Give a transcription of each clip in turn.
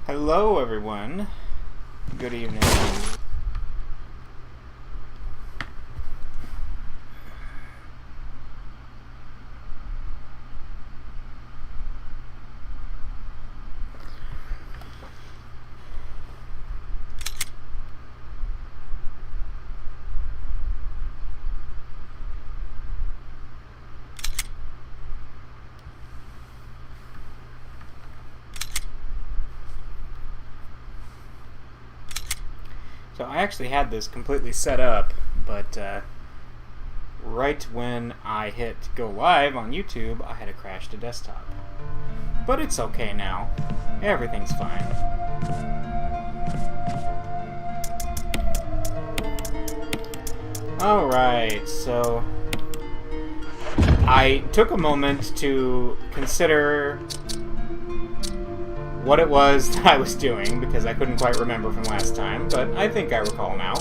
Hello everyone. Good evening. So I actually had this completely set up, but right when I hit go live on YouTube, I had a crash to desktop. But it's okay now. Everything's fine. Alright, so I took a moment to consider what it was that I was doing, because I couldn't quite remember from last time, but I think I recall now.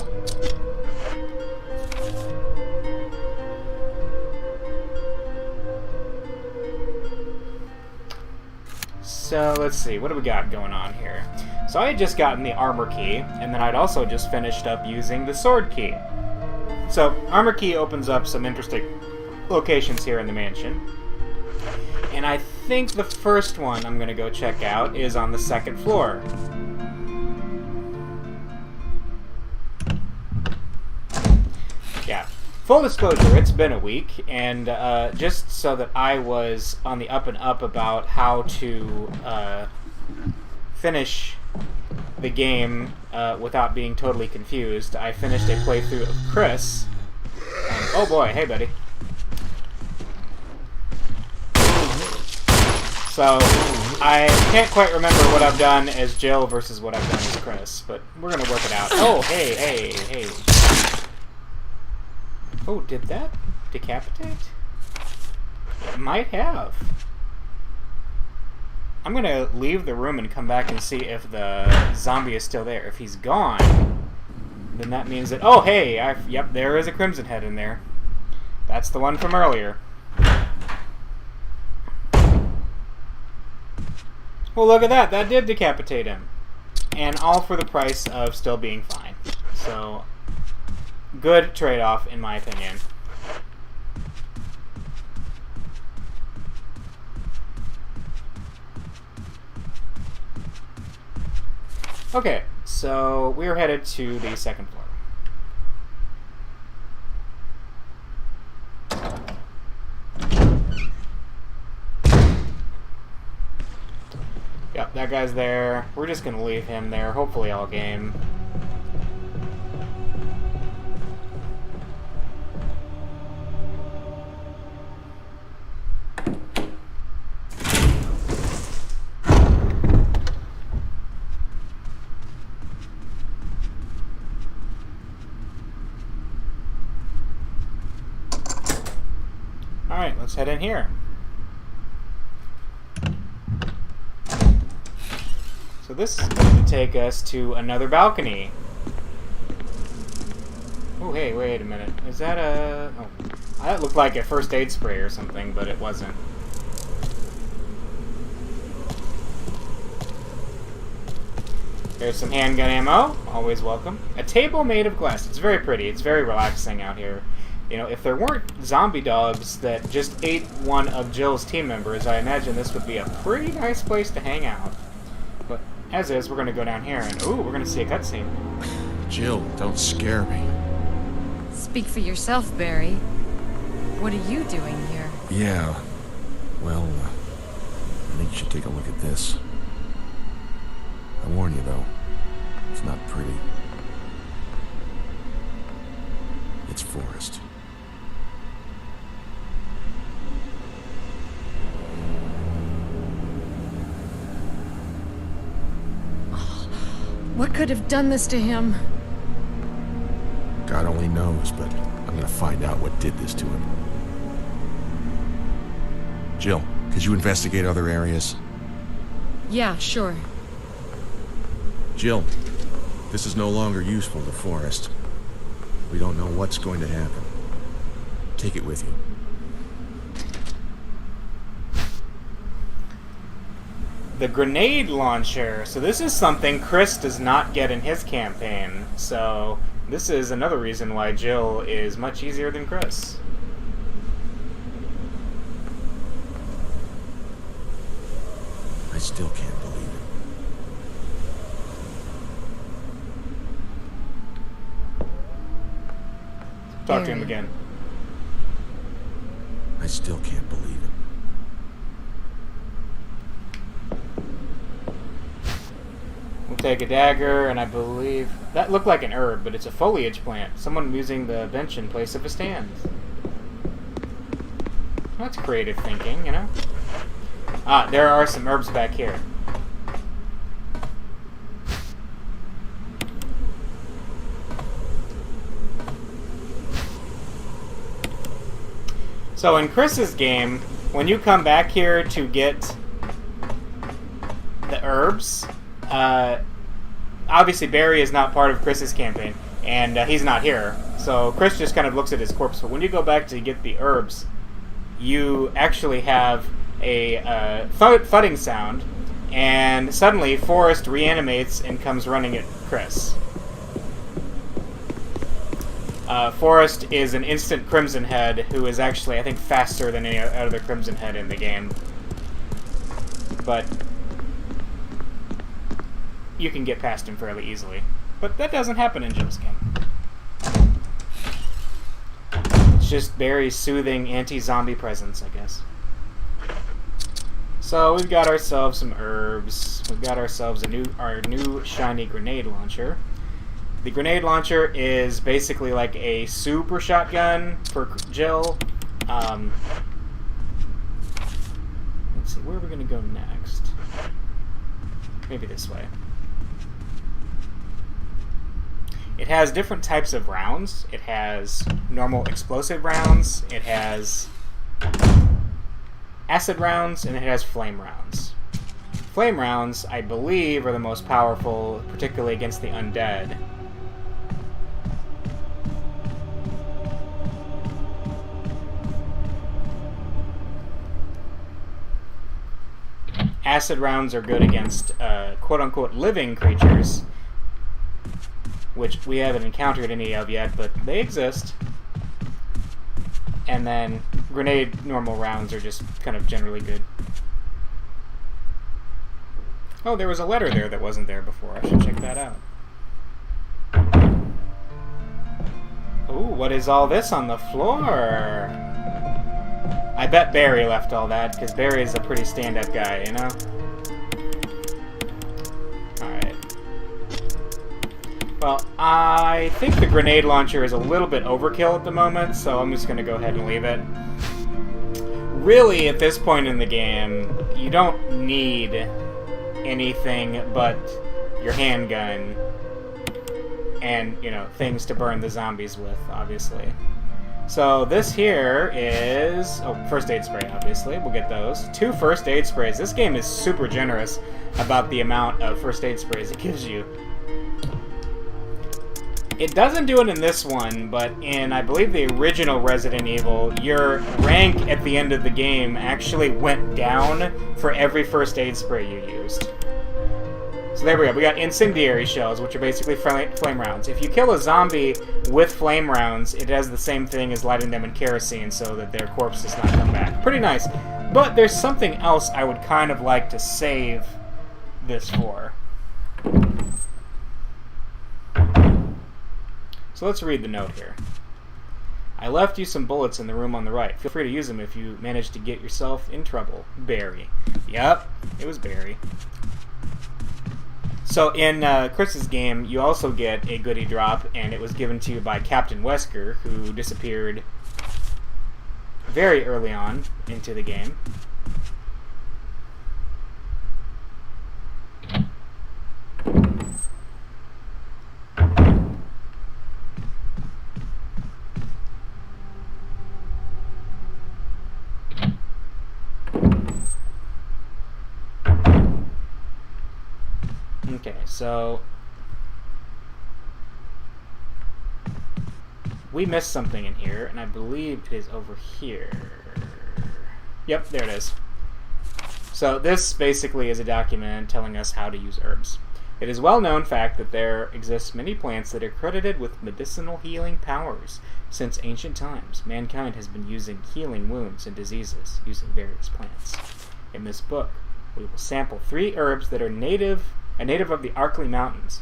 So, let's see, what do we got going on here? So I had just gotten the armor key, and then I'd also just finished up using the sword key. So, armor key opens up some interesting locations here in the mansion. And I think the first one I'm going to go check out is on the second floor. Yeah. Full disclosure, it's been a week, and just so that I was on the up and up about how to finish the game without being totally confused, I finished a playthrough of Chris. Oh boy, hey buddy. So, I can't quite remember what I've done as Jill versus what I've done as Chris, but we're gonna work it out. Oh, hey. Oh, did that decapitate? It might have. I'm gonna leave the room and come back and see if the zombie is still there. If he's gone, then that means that... Oh, hey! Yep, there is a Crimson Head in there. That's the one from earlier. Well, look at that. That did decapitate him. And all for the price of still being fine. So, good trade-off, in my opinion. Okay, so we're headed to the second floor. Yep, that guy's there. We're just gonna leave him there, hopefully all game. Alright, let's head in here. So this is going to take us to another balcony. Oh, hey, wait a minute. Is that a... Oh, that looked like a first aid spray or something, but it wasn't. There's some handgun ammo. Always welcome. A table made of glass. It's very pretty. It's very relaxing out here. You know, if there weren't zombie dogs that just ate one of Jill's team members, I imagine this would be a pretty nice place to hang out. But as is, we're going to go down here and, ooh, we're going to see a cutscene. Jill, don't scare me. Speak for yourself, Barry. What are you doing here? Yeah. Well, I think you should take a look at this. I warn you, though. It's not pretty. It's forest. What could have done this to him? God only knows, but I'm gonna find out what did this to him. Jill, could you investigate other areas? Yeah, sure. Jill, this is no longer useful, the forest. We don't know what's going to happen. Take it with you. The grenade launcher. So this is something Chris does not get in his campaign. So this is another reason why Jill is much easier than Chris. I still can't believe it. Talk to him again. I still can't believe it. We'll take a dagger, and I believe... That looked like an herb, but it's a foliage plant. Someone using the bench in place of a stand. That's creative thinking, you know? Ah, there are some herbs back here. So in Chris's game, when you come back here to get the herbs, obviously Barry is not part of Chris's campaign, and he's not here. So Chris just kind of looks at his corpse. But when you go back to get the herbs, you actually have a thudding sound, and suddenly Forrest reanimates and comes running at Chris. Forrest is an instant Crimson Head who is actually, I think, faster than any other Crimson Head in the game. But you can get past him fairly easily. But that doesn't happen in Jill's game. It's just Barry's soothing anti-zombie presence, I guess. So we've got ourselves some herbs. We've got ourselves our new shiny grenade launcher. The grenade launcher is basically like a super shotgun for Jill. Let's see, where are we going to go next? Maybe this way. It has different types of rounds. It has normal explosive rounds, it has acid rounds, and it has flame rounds. Flame rounds, I believe, are the most powerful, particularly against the undead. Acid rounds are good against quote-unquote living creatures, which we haven't encountered any of yet, but they exist. And then grenade normal rounds are just kind of generally good. Oh, there was a letter there that wasn't there before. I should check that out. Ooh, what is all this on the floor? I bet Barry left all that, because Barry is a pretty stand-up guy, you know? Alright. Well, I think the grenade launcher is a little bit overkill at the moment, so I'm just going to go ahead and leave it. Really, at this point in the game, you don't need anything but your handgun and, you know, things to burn the zombies with, obviously. So this here is... Oh, first aid spray, obviously. We'll get those. 2 first aid sprays. This game is super generous about the amount of first aid sprays it gives you. It doesn't do it in this one, but in, I believe, the original Resident Evil, your rank at the end of the game actually went down for every first aid spray you used. So there we go. We got incendiary shells, which are basically flame rounds. If you kill a zombie with flame rounds, it does the same thing as lighting them in kerosene so that their corpse does not come back. Pretty nice. But there's something else I would kind of like to save this for. So let's read the note here. I left you some bullets in the room on the right. Feel free to use them if you manage to get yourself in trouble. Barry. Yep, it was Barry. So in Chris's game, you also get a goodie drop, and it was given to you by Captain Wesker, who disappeared very early on into the game. Okay, so we missed something in here, and I believe it is over here. Yep, there it is. So this basically is a document telling us how to use herbs. It is well known fact that there exist many plants that are credited with medicinal healing powers. Since ancient times, mankind has been using healing wounds and diseases using various plants. In this book, we will sample 3 herbs that are native of the Arklay Mountains,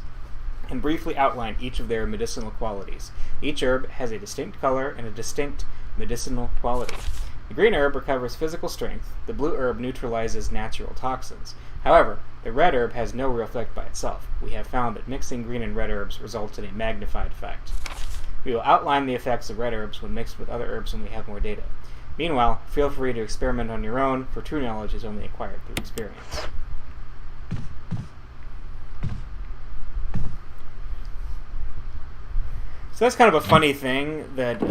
and briefly outline each of their medicinal qualities. Each herb has a distinct color and a distinct medicinal quality. The green herb recovers physical strength. The blue herb neutralizes natural toxins. However, the red herb has no real effect by itself. We have found that mixing green and red herbs results in a magnified effect. We will outline the effects of red herbs when mixed with other herbs when we have more data. Meanwhile, feel free to experiment on your own, for true knowledge is only acquired through experience. So that's kind of a funny thing that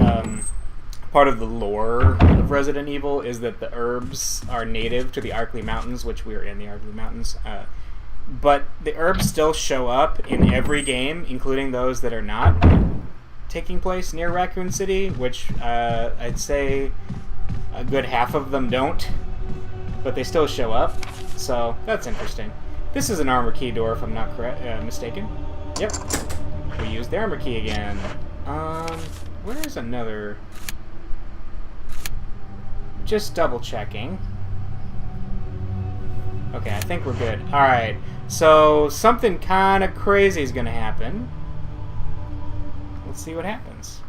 part of the lore of Resident Evil is that the herbs are native to the Arklay Mountains, which we are in the Arklay Mountains. But the herbs still show up in every game, including those that are not taking place near Raccoon City, which I'd say a good half of them don't, but they still show up. So that's interesting. This is an armor key door, if I'm not mistaken. Yep. We used the armor key again. Where's another? Just double checking. Okay, I think we're good. Alright, so something kind of crazy is going to happen. Let's see what happens.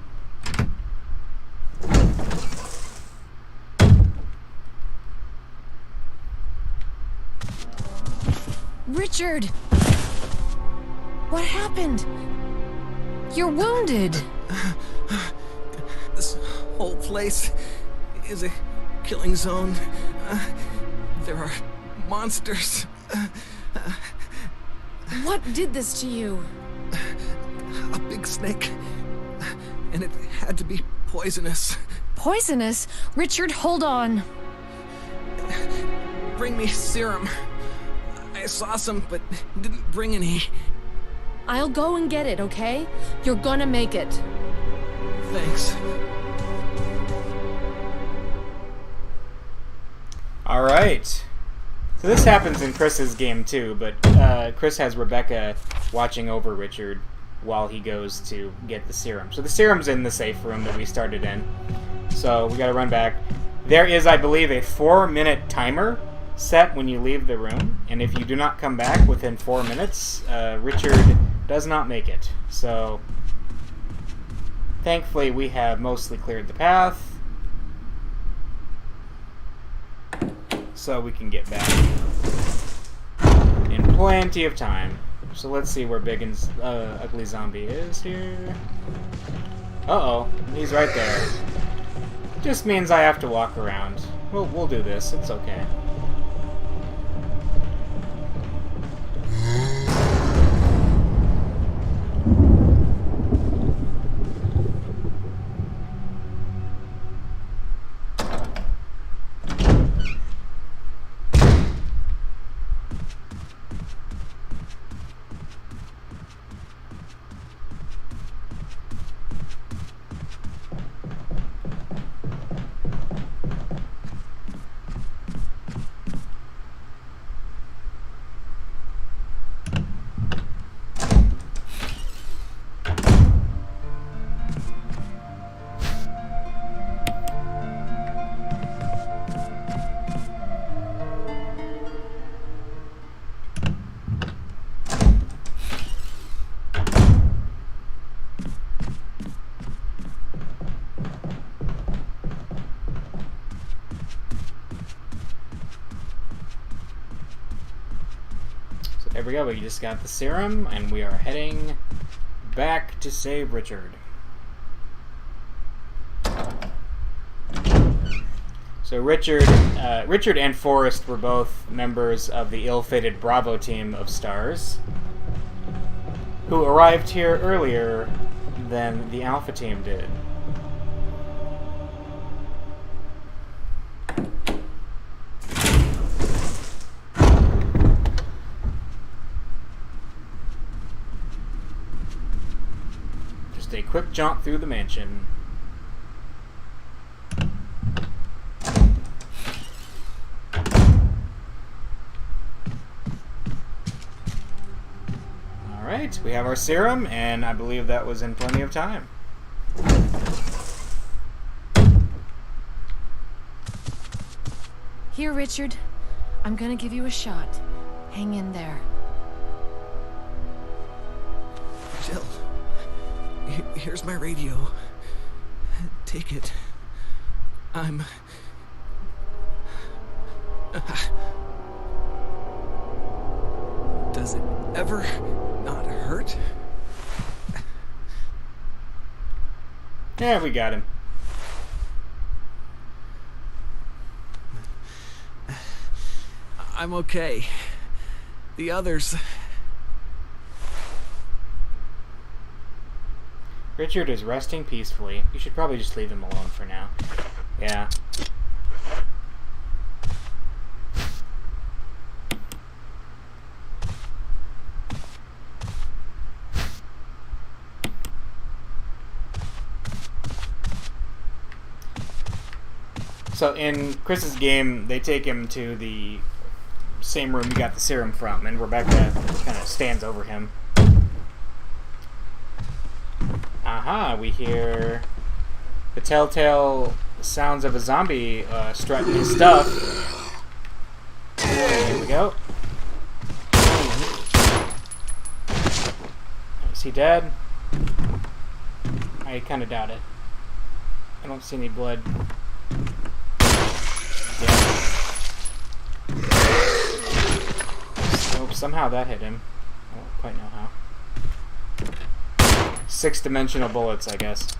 Richard! What happened? You're wounded. This whole place is a killing zone. There are monsters. What did this to you? A big snake. And it had to be poisonous. Poisonous? Richard, hold on. Bring me serum. I saw some, but didn't bring any. I'll go and get it, okay? You're gonna make it. Thanks. Alright. So this happens in Chris's game too, but Chris has Rebecca watching over Richard while he goes to get the serum. So the serum's in the safe room that we started in. So we gotta run back. There is, I believe, a 4-minute timer set when you leave the room, and if you do not come back within 4 minutes, Richard does not make it. So thankfully we have mostly cleared the path, so we can get back in plenty of time. So let's see where Big and Ugly Zombie is here. Uh-oh, he's right there. Just means I have to walk around. We'll do this, it's okay. There we go, we just got the serum, and we are heading back to save Richard. So Richard and Forrest were both members of the ill-fated Bravo team of stars, who arrived here earlier than the Alpha team did. A quick jaunt through the mansion. Alright, we have our serum, and I believe that was in plenty of time. Here, Richard. I'm gonna give you a shot. Hang in there. Jill, here's my radio. Take it. I'm... Does it ever not hurt? Yeah, we got him. I'm okay. The others... Richard is resting peacefully. You should probably just leave him alone for now. Yeah. So in Chris's game, they take him to the same room you got the serum from, and Rebecca kind of stands over him. Aha, we hear the telltale sounds of a zombie strutting his stuff. Here we go. Is he dead? I kind of doubt it. I don't see any blood. Yeah. Nope, somehow that hit him. I don't quite know how. 6-dimensional bullets, I guess.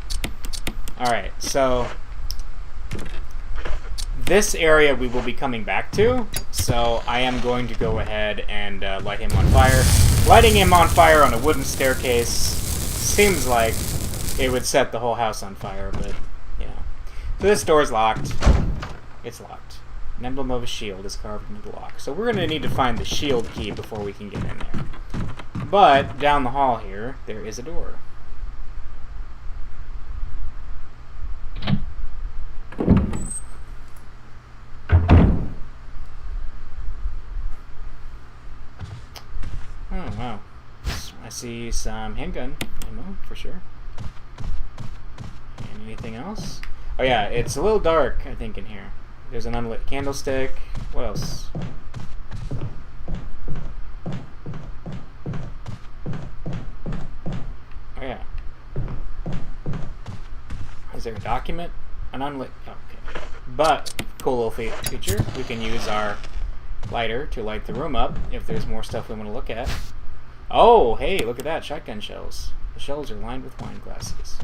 Alright, so this area we will be coming back to, so I am going to go ahead and light him on fire. Lighting him on fire on a wooden staircase seems like it would set the whole house on fire, but, you know. So this door's locked. It's locked. An emblem of a shield is carved into the lock. So we're going to need to find the shield key before we can get in there. But down the hall here, there is a door. Oh, wow. I see some handgun ammo, for sure. And anything else? Oh yeah, it's a little dark, I think, in here. There's an unlit candlestick. What else? Oh yeah. Is there a document? An unlit... Oh, okay. But, cool little feature. We can use our lighter to light the room up if there's more stuff we want to look at. Oh, hey, look at that. Shotgun shells. The shells are lined with wine glasses.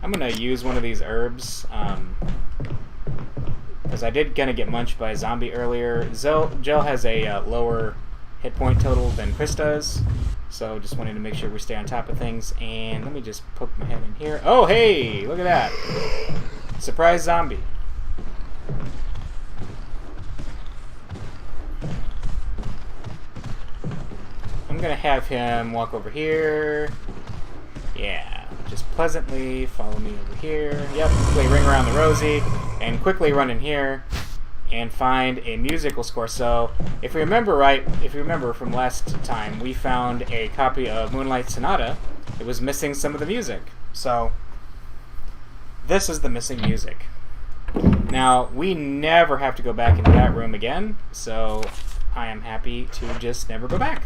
I'm going to use one of these herbs, because I did kind of get munched by a zombie earlier. Jill has a lower hit point total than Chris does, so just wanted to make sure we stay on top of things. And let me just poke my head in here. Oh, hey, look at that. Surprise zombie. I'm going to have him walk over here. Yeah. Just pleasantly follow me over here. Yep, play Ring Around the Rosie, and quickly run in here and find a musical score. So, if you remember right, if you remember from last time, we found a copy of Moonlight Sonata. It was missing some of the music. So, this is the missing music. Now, we never have to go back into that room again, so I am happy to just never go back.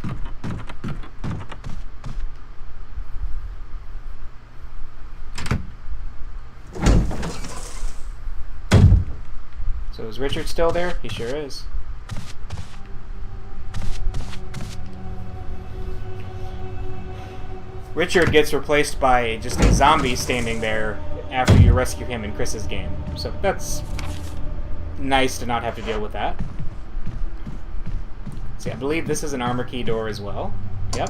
So is Richard still there? He sure is. Richard gets replaced by just a zombie standing there after you rescue him in Chris's game. So that's nice to not have to deal with that. See, I believe this is an armor key door as well. Yep.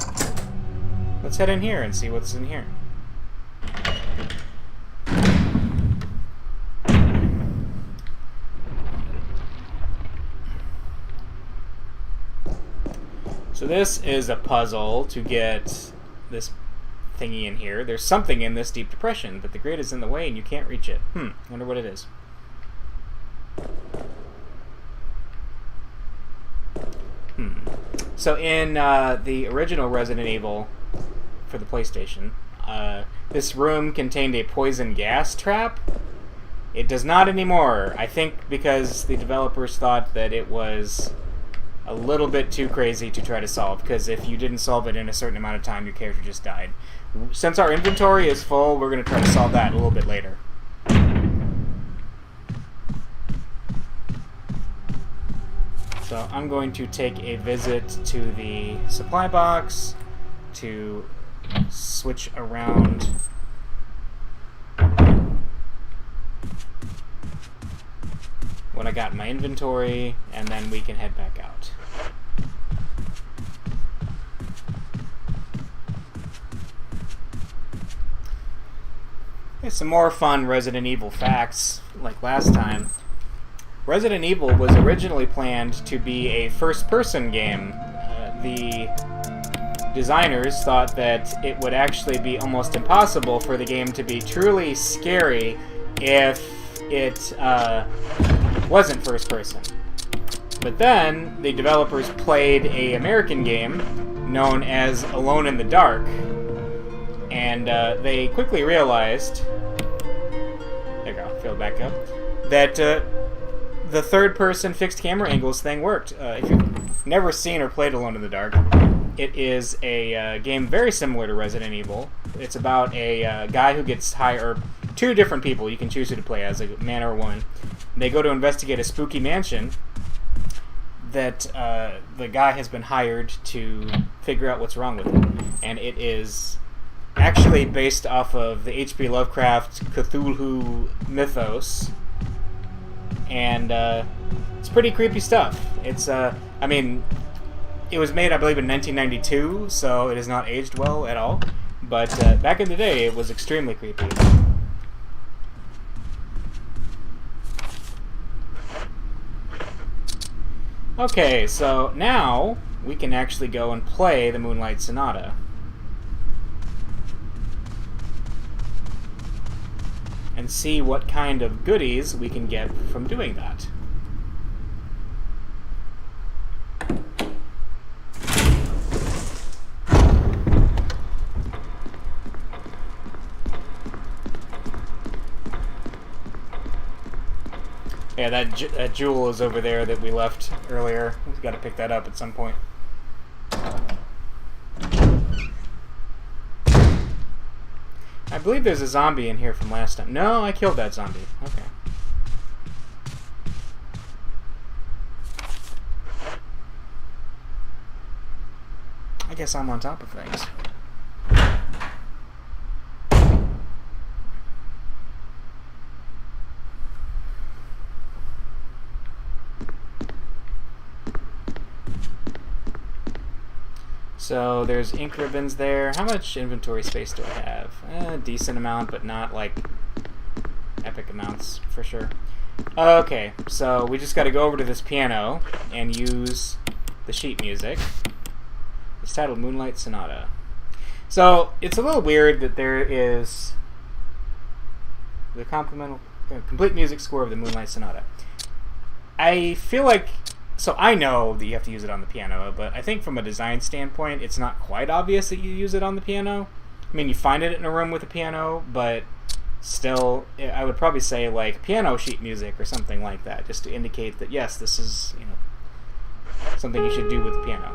Let's head in here and see what's in here. So this is a puzzle to get this thingy in here. There's something in this deep depression, but the grid is in the way and you can't reach it. Wonder what it is. So in the original Resident Evil for the PlayStation, this room contained a poison gas trap. It does not anymore. I think because the developers thought that it was a little bit too crazy to try to solve, because if you didn't solve it in a certain amount of time, your character just died. Since our inventory is full, we're going to try to solve that a little bit later. So I'm going to take a visit to the supply box to switch around what I got in my inventory, and then we can head back out. Some more fun Resident Evil facts, like last time. Resident Evil was originally planned to be a first-person game. The designers thought that it would actually be almost impossible for the game to be truly scary if it wasn't first-person. But then, the developers played an American game known as Alone in the Dark, and they quickly realized, there you go, fill back up, that the third-person fixed camera angles thing worked. If you've never seen or played Alone in the Dark, it is a game very similar to Resident Evil. It's about a guy who gets hired, or two different people, you can choose who to play as, a man or a woman. They go to investigate a spooky mansion that the guy has been hired to figure out what's wrong with it. And it is actually based off of the H.P. Lovecraft Cthulhu mythos. And it's pretty creepy stuff. It's, I mean, it was made, I believe, in 1992, so it has not aged well at all. But back in the day, it was extremely creepy. Okay, so now we can actually go and play the Moonlight Sonata. And see what kind of goodies we can get from doing that. Yeah, that jewel is over there that we left earlier. We've got to pick that up at some point. I believe there's a zombie in here from last time. No, I killed that zombie. Okay. I guess I'm on top of things. So there's ink ribbons there. How much inventory space do I have? A decent amount, but not like epic amounts for sure. Okay, so we just got to go over to this piano and use the sheet music. It's titled Moonlight Sonata. So it's a little weird that there is the complete music score of the Moonlight Sonata. I feel like, so I know that you have to use it on the piano, but I think from a design standpoint, it's not quite obvious that you use it on the piano. I mean, you find it in a room with a piano, but still, I would probably say like piano sheet music or something like that, just to indicate that yes, this is, you know, something you should do with the piano.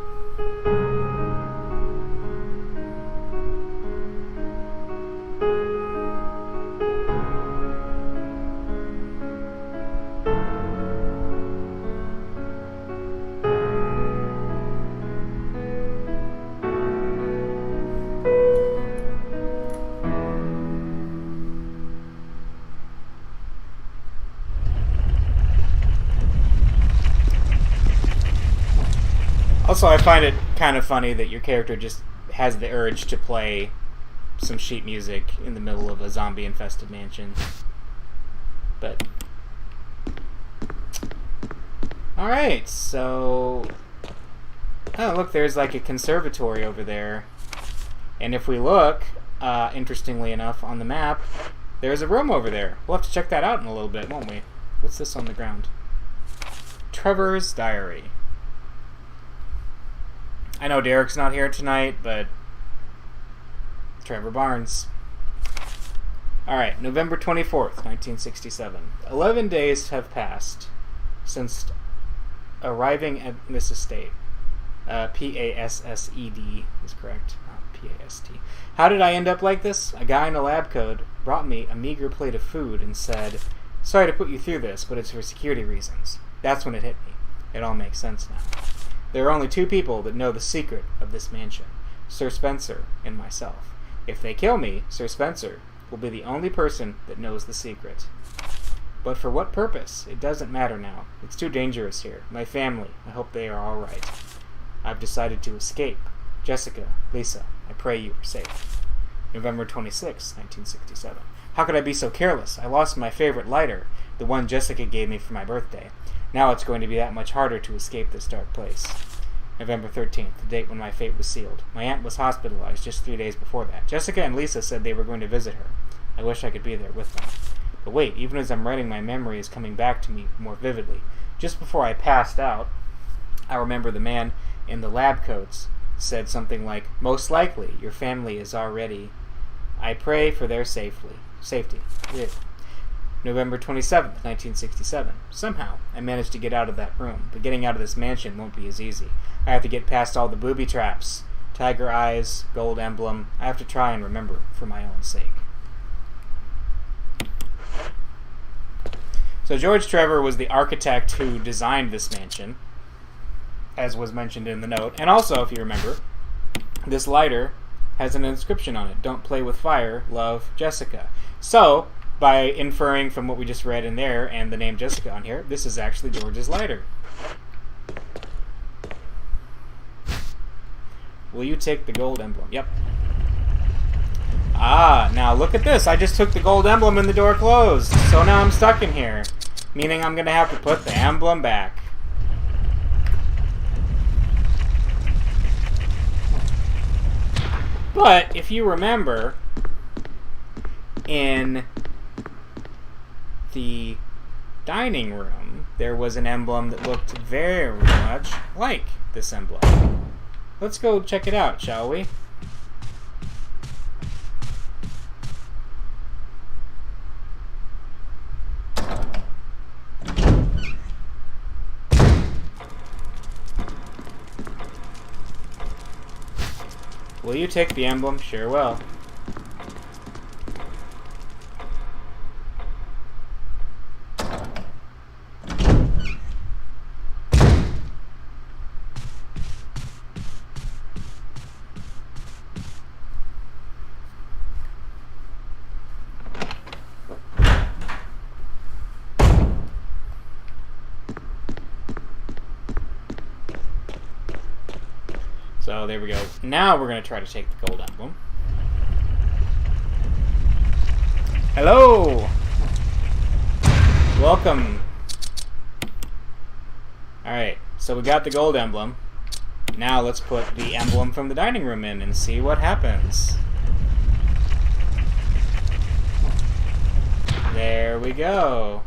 Also, I find it kind of funny that your character just has the urge to play some sheet music in the middle of a zombie-infested mansion. But alright, so oh look, there's like a conservatory over there. And if we look, interestingly enough, on the map, there's a room over there. We'll have to check that out in a little bit, won't we? What's this on the ground? Trevor's Diary. I know Derek's not here tonight, but Trevor Barnes. Alright, November 24th, 1967. 11 days have passed since arriving at this estate. P-A-S-S-E-D is correct, not P-A-S-T. How did I end up like this? A guy in a lab coat brought me a meager plate of food and said, "Sorry to put you through this, but it's for security reasons." That's when it hit me. It all makes sense now. There are only two people that know the secret of this mansion, Sir Spencer and myself. If they kill me, Sir Spencer will be the only person that knows the secret. But for what purpose? It doesn't matter now. It's too dangerous here. My family, I hope they are all right. I've decided to escape. Jessica, Lisa, I pray you are safe. November 26, 1967. How could I be so careless? I lost my favorite lighter, the one Jessica gave me for my birthday. Now it's going to be that much harder to escape this dark place. November 13th, the date when my fate was sealed. My aunt was hospitalized just 3 days before that. Jessica and Lisa said they were going to visit her. I wish I could be there with them. But wait, even as I'm writing, my memory is coming back to me more vividly. Just before I passed out, I remember the man in the lab coats said something like, "Most likely, your family is already. I pray for their safety." Yeah. November 27th, 1967. Somehow, I managed to get out of that room, but getting out of this mansion won't be as easy. I have to get past all the booby traps, tiger eyes, gold emblem. I have to try and remember for my own sake. So George Trevor was the architect who designed this mansion, as was mentioned in the note. And also, if you remember, this lighter has an inscription on it. "Don't play with fire, love, Jessica." So, by inferring from what we just read in there and the name Jessica on here, this is actually George's lighter. Will you take the gold emblem? Yep. Ah, now look at this. I just took the gold emblem and the door closed. So now I'm stuck in here, meaning I'm going to have to put the emblem back. But if you remember, in the dining room, there was an emblem that looked very much like this emblem. Let's go check it out, shall we? Will you take the emblem? Sure will. So there we go. Now we're going to try to take the gold emblem. Hello! Welcome. Alright, so we got the gold emblem. Now let's put the emblem from the dining room in and see what happens. There we go.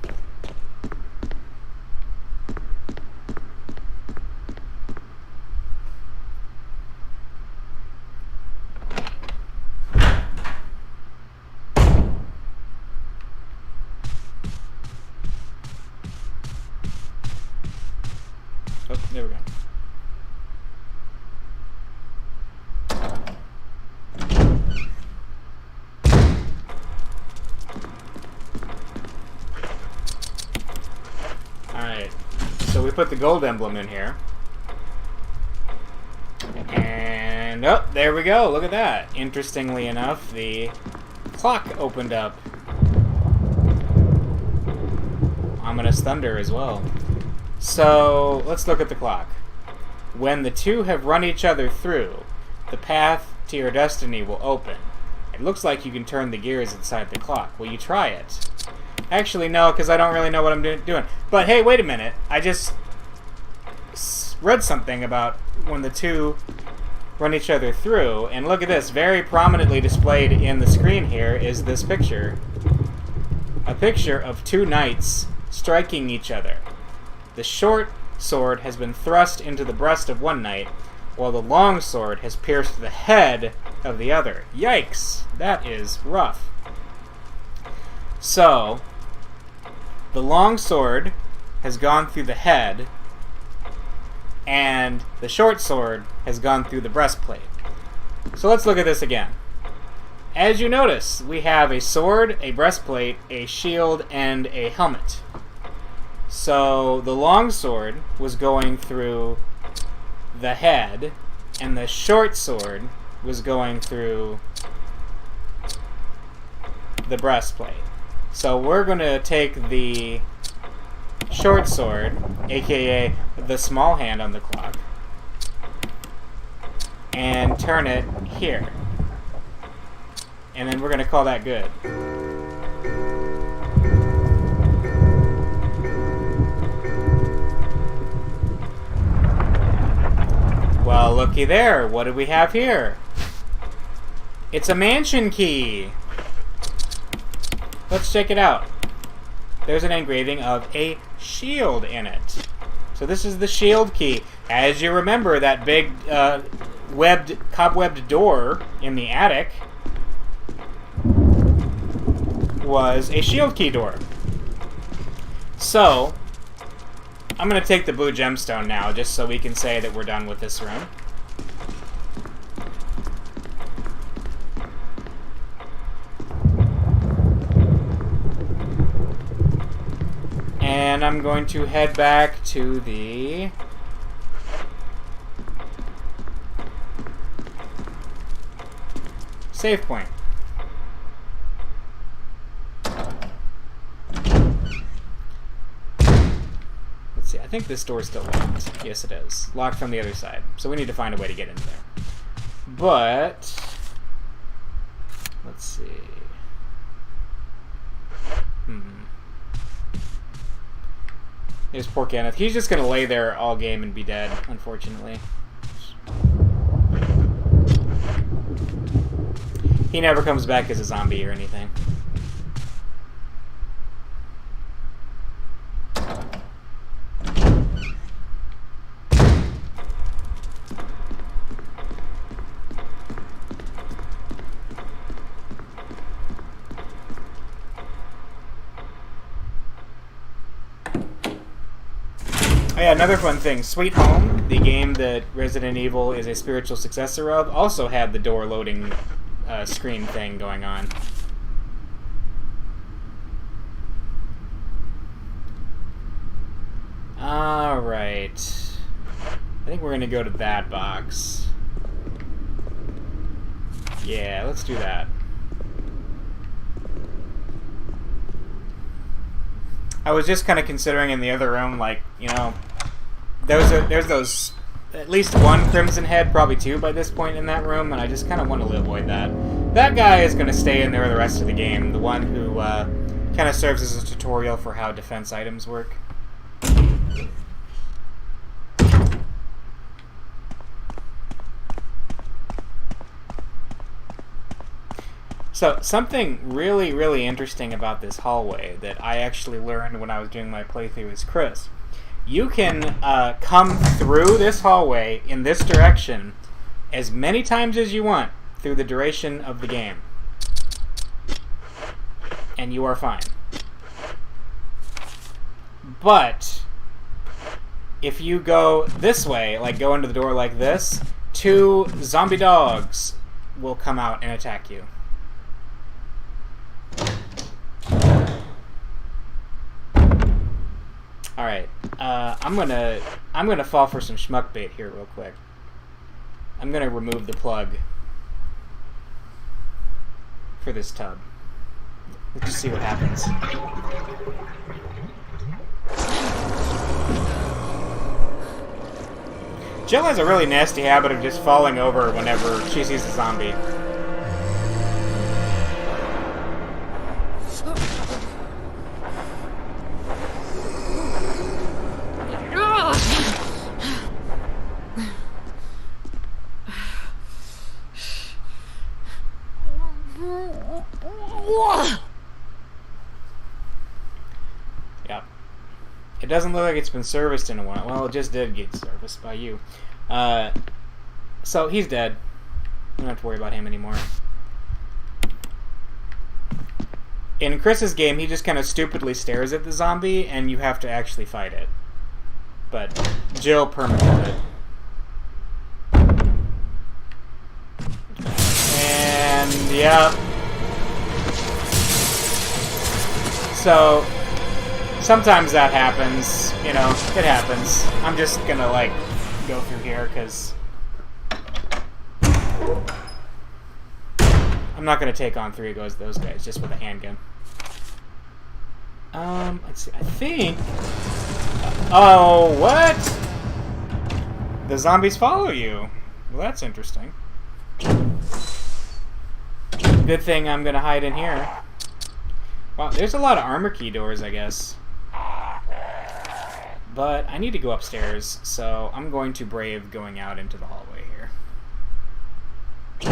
Oh, there we go. Alright, so we put the gold emblem in here. And, oh, there we go. Look at that. Interestingly enough, the clock opened up. Ominous thunder as well. So, let's look at the clock. When the two have run each other through, the path to your destiny will open. It looks like you can turn the gears inside the clock. Will you try it? Actually, no, because I don't really know what I'm doing. But hey, wait a minute. I just read something about when the two run each other through, and look at this. Very prominently displayed in the screen here is this picture. A picture of two knights striking each other. The short sword has been thrust into the breast of one knight, while the longsword has pierced the head of the other. Yikes! That is rough. So, the longsword has gone through the head, and the short sword has gone through the breastplate. So let's look at this again. As you notice, we have a sword, a breastplate, a shield, and a helmet. So the longsword was going through the head, and the short sword was going through the breastplate. So we're going to take the short sword, aka the small hand on the clock, and turn it here. And then we're going to call that good. Well, looky there. What do we have here? It's a mansion key. Let's check it out. There's an engraving of a shield in it. So this is the shield key. As you remember, that big cobwebbed door in the attic was a shield key door. So, I'm going to take the blue gemstone now, just so we can say that we're done with this room. And I'm going to head back to the save point. Let's see, I think this door is still locked. Yes, it is. Locked from the other side. So we need to find a way to get in there. But let's see. There's poor Kenneth. He's just going to lay there all game and be dead, unfortunately. He never comes back as a zombie or anything. Oh yeah, another fun thing. Sweet Home, the game that Resident Evil is a spiritual successor of, also had the door loading screen thing going on. Alright. I think we're going to go to that box. Yeah, let's do that. I was just kind of considering in the other room, like, you know, there's those, at least one Crimson Head, probably two by this point in that room, and I just kind of want to avoid that. That guy is going to stay in there the rest of the game, the one who kind of serves as a tutorial for how defense items work. So, something really, really interesting about this hallway that I actually learned when I was doing my playthrough as Chris. You can come through this hallway in this direction as many times as you want through the duration of the game. And you are fine. But if you go this way, like go into the door like this, 2 zombie dogs will come out and attack you. Alright, I'm gonna fall for some schmuck bait here real quick. I'm gonna remove the plug for this tub. Let's just see what happens. Jill has a really nasty habit of just falling over whenever she sees a zombie. Yep. It doesn't look like it's been serviced in a while. Well, it just did get serviced by you. So he's dead. I don't have to worry about him anymore. In Chris's game, he just kind of stupidly stares at the zombie, and you have to actually fight it. But Jill permadeath it. And yeah. So sometimes that happens, you know, it happens. I'm just gonna like go through here because I'm not gonna take on 3 of those guys just with a handgun. Let's see. I think. Oh, what? The zombies follow you. Well, that's interesting. Good thing I'm gonna hide in here. Wow, there's a lot of armor key doors, I guess. But I need to go upstairs, so I'm going to brave going out into the hallway here.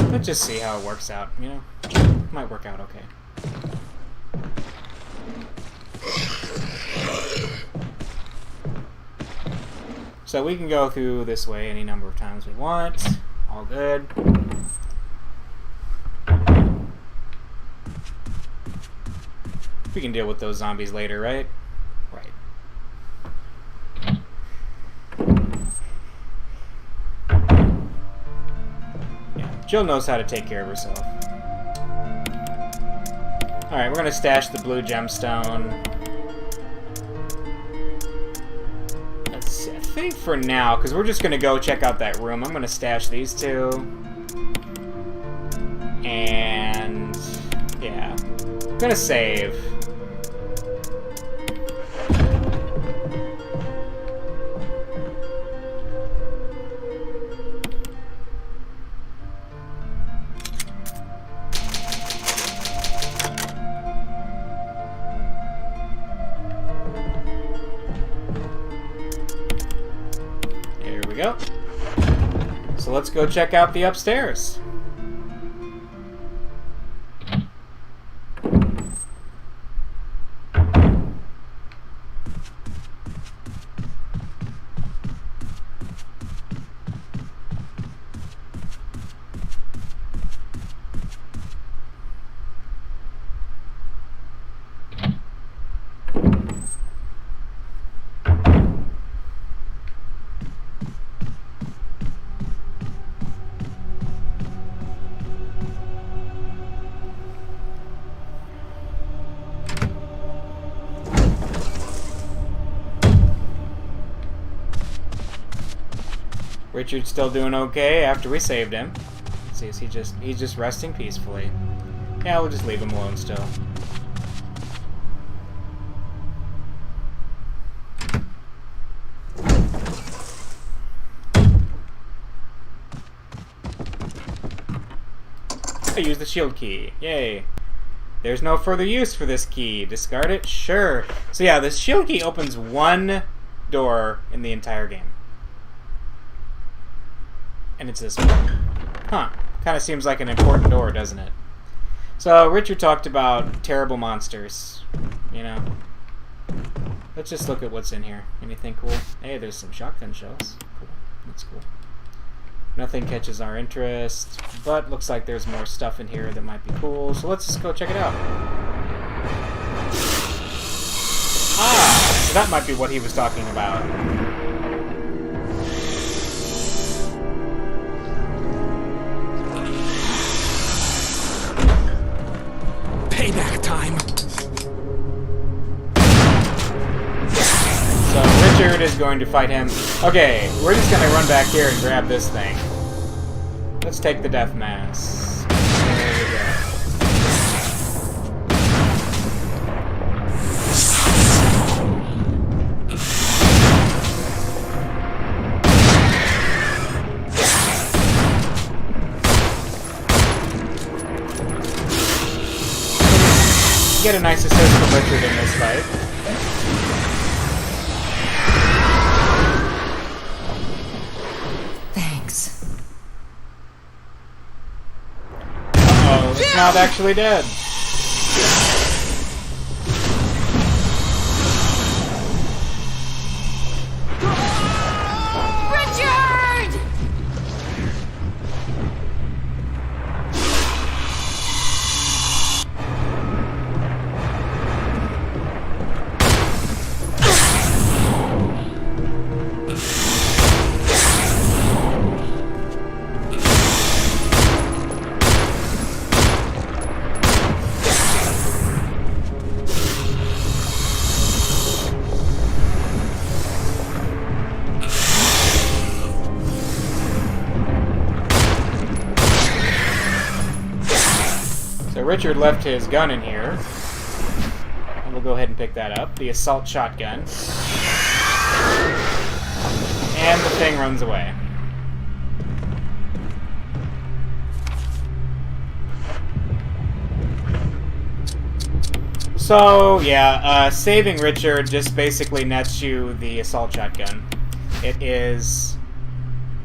Let's just see how it works out, you know? Might work out okay. So we can go through this way any number of times we want. All good. We can deal with those zombies later, right? Right. Yeah, Jill knows how to take care of herself. Alright, we're gonna stash the blue gemstone. Let's see, I think for now, because we're just gonna go check out that room, I'm gonna stash these 2. And yeah. I'm gonna save. Go. So let's go check out the upstairs. Richard's still doing okay after we saved him. Let's see, is he's just resting peacefully. Yeah, we'll just leave him alone still. I use the shield key. Yay. There's no further use for this key. Discard it? Sure. So yeah, this shield key opens 1 door in the entire game. And it's this one. Huh. Kind of seems like an important door, doesn't it? So, Richard talked about terrible monsters. You know? Let's just look at what's in here. Anything cool? Hey, there's some shotgun shells. Cool. That's cool. Nothing catches our interest, but looks like there's more stuff in here that might be cool. So let's just go check it out. Ah! So that might be what he was talking about. Payback time. So Richard is going to fight him. Okay, we're just going to run back here and grab this thing. Let's take the death mask. There we go. Get a nice assist from Richard in this fight. Thanks. Uh-oh, it's not actually dead. Richard! Richard left his gun in here. And we'll go ahead and pick that up. The assault shotgun. And the thing runs away. So, yeah, saving Richard just basically nets you the assault shotgun. It is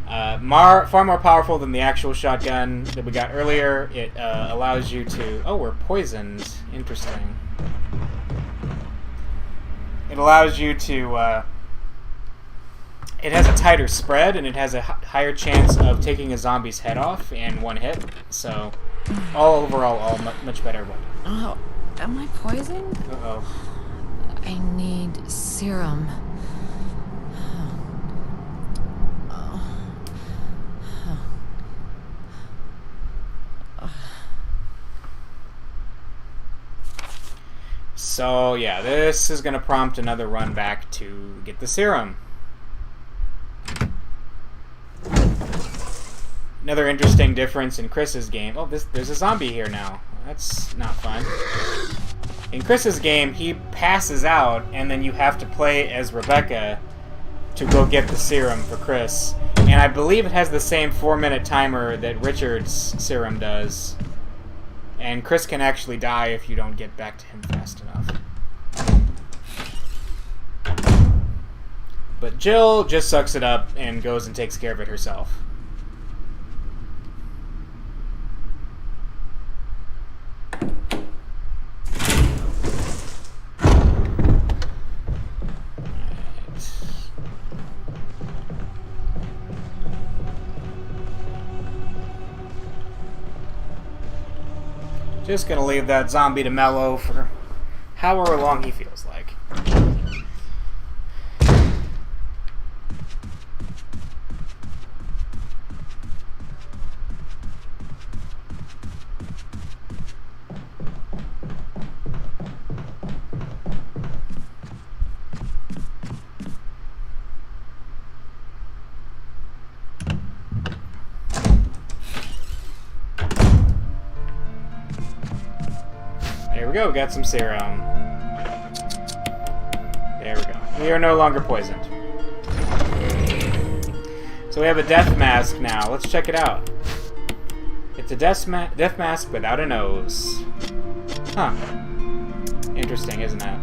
far more powerful than the actual shotgun that we got earlier. It allows you to... Oh, we're poisoned. Interesting. It allows you to... It has a tighter spread, and it has a higher chance of taking a zombie's head off in one hit. So, overall, much better weapon. Oh, am I poisoned? Uh-oh. I need serum. So, yeah, this is going to prompt another run back to get the serum. Another interesting difference in Chris's game. Oh, there's a zombie here now. That's not fun. In Chris's game, he passes out, and then you have to play as Rebecca to go get the serum for Chris. And I believe it has the same 4-minute timer that Richard's serum does. And Chris can actually die if you don't get back to him fast enough. But Jill just sucks it up and goes and takes care of it herself. Just gonna leave that zombie to mellow for however long he feels like. There we go, got some serum. There we go. We are no longer poisoned. So we have a death mask now. Let's check it out. It's a death mask without a nose. Huh. Interesting, isn't it?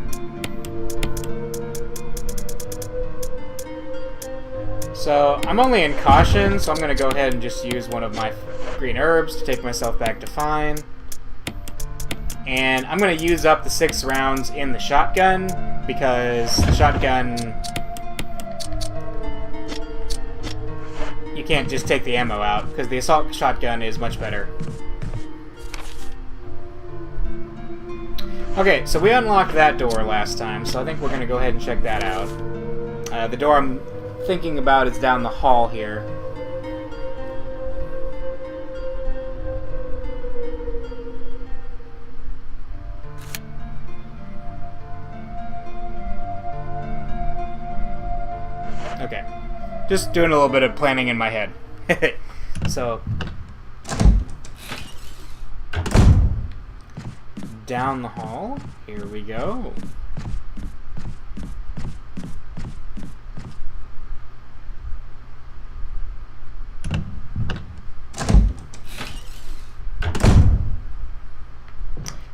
So, I'm only in caution, so I'm going to go ahead and just use one of my green herbs to take myself back to fine. And I'm going to use up the 6 rounds in the shotgun, because the shotgun... You can't just take the ammo out, because the assault shotgun is much better. Okay, so we unlocked that door last time, so I think we're going to go ahead and check that out. The door I'm thinking about is down the hall here. Okay. Just doing a little bit of planning in my head. So... down the hall. Here we go.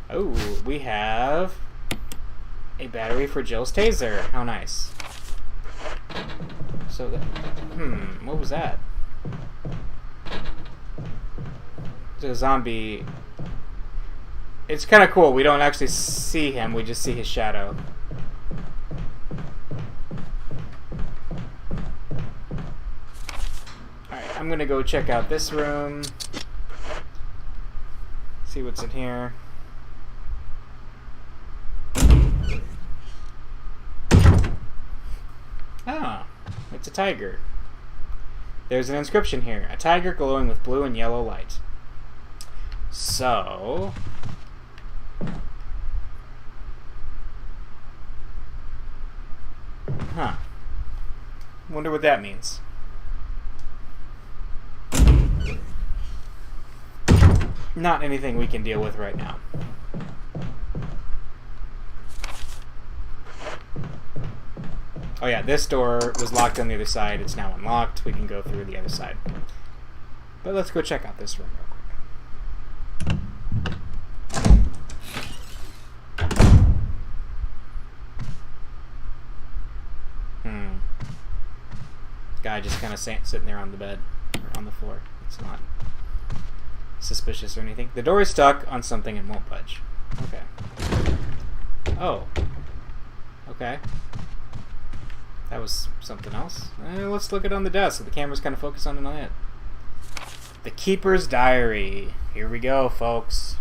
Oh, we have a battery for Jill's taser. How nice. So, what was that? It's a zombie. It's kind of cool. We don't actually see him. We just see his shadow. Alright, I'm going to go check out this room. See what's in here. Ah, it's a tiger. There's an inscription here. A tiger glowing with blue and yellow light. So... Huh. Wonder what that means. not anything we can deal with right now. Oh yeah, this door was locked on the other side. It's now unlocked. We can go through the other side. But let's go check out this room real quick. Guy just kind of sitting there on the bed, or on the floor. It's not suspicious or anything. The door is stuck on something and won't budge. Okay. Oh. Okay. That was something else. Let's look it on the desk so the camera's kind of focused on it. The Keeper's Diary. Here we go, folks.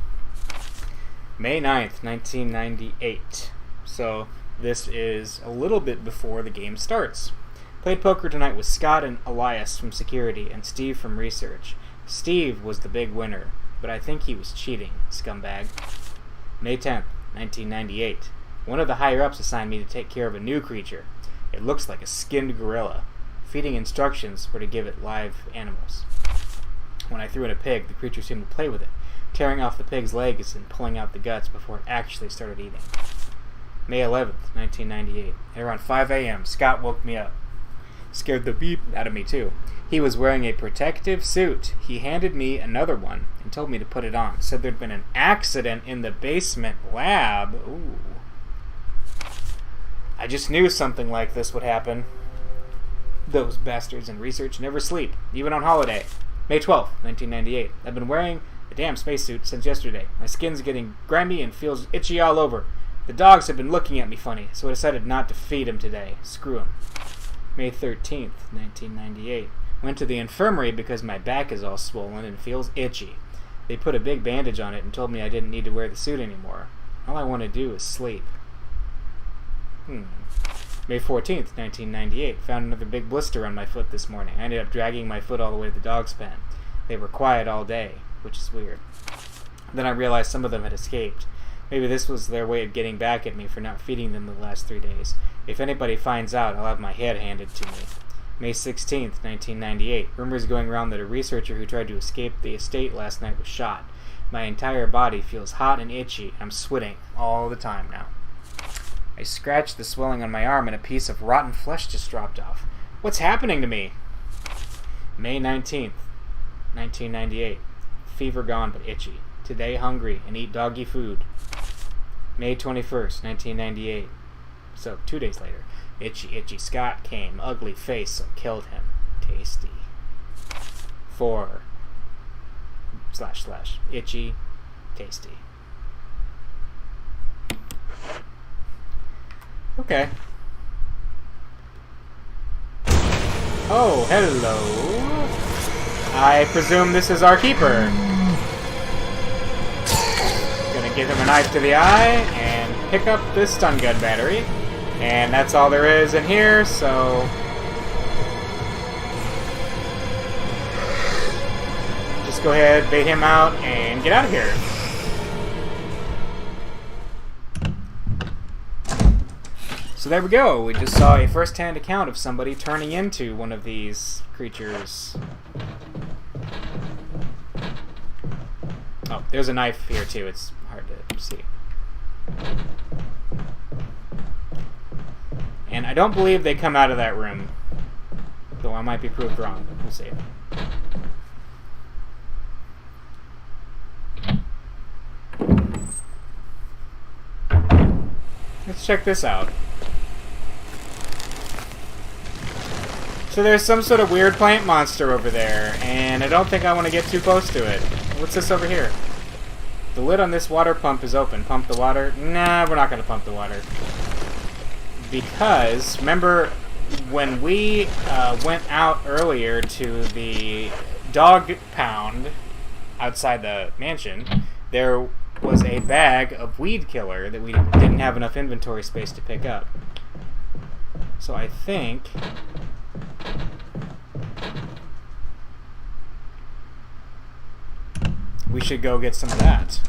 May 9th, 1998. So this is a little bit before the game starts. Played poker tonight with Scott and Elias from security and Steve from research. Steve was the big winner, but I think he was cheating, scumbag. May 10th, 1998. One of the higher-ups assigned me to take care of a new creature. It looks like a skinned gorilla. Feeding instructions were to give it live animals. When I threw in a pig, the creature seemed to play with it, tearing off the pig's legs and pulling out the guts before it actually started eating. May 11th, 1998. At around 5 a.m., Scott woke me up. Scared the beep out of me, too. He was wearing a protective suit. He handed me another one and told me to put it on. Said there'd been an accident in the basement lab. Ooh. I just knew something like this would happen. Those bastards in research never sleep, even on holiday. May 12th, 1998. I've been wearing the damn spacesuit since yesterday. My skin's getting grimy and feels itchy all over. The dogs have been looking at me funny, so I decided not to feed them today. Screw them. May 13th, 1998. Went to the infirmary because my back is all swollen and feels itchy. They put a big bandage on it and told me I didn't need to wear the suit anymore. All I want to do is sleep. May 14th, 1998. Found another big blister on my foot this morning. I ended up dragging my foot all the way to the dog's pen. They were quiet all day, which is weird. Then I realized some of them had escaped. Maybe this was their way of getting back at me for not feeding them the last 3 days. If anybody finds out, I'll have my head handed to me. May 16th, 1998. Rumors going around that a researcher who tried to escape the estate last night was shot. My entire body feels hot and itchy. I'm sweating all the time now. I scratched the swelling on my arm and a piece of rotten flesh just dropped off. What's happening to me? May 19th, 1998. Fever gone but itchy. Today hungry and eat doggy food. May 21st, 1998. So 2 days later. Itchy, itchy Scott came. Ugly face, so killed him. Tasty. 4 / itchy, tasty. Okay. Oh, hello. I presume this is our keeper. Gonna give him a knife to the eye and pick up this stun gun battery. And that's all there is in here, so just go ahead, bait him out, and get out of here. So there we go. We just saw a first-hand account of somebody turning into one of these creatures. Oh, there's a knife here too. It's hard to see. And I don't believe they come out of that room. Though I might be proved wrong. We'll see. Let's check this out. So there's some sort of weird plant monster over there, and I don't think I want to get too close to it. What's this over here? The lid on this water pump is open. Pump the water? Nah, we're not going to pump the water. Because, remember when we went out earlier to the dog pound outside the mansion, there was a bag of weed killer that we didn't have enough inventory space to pick up. So I think we should go get some of that.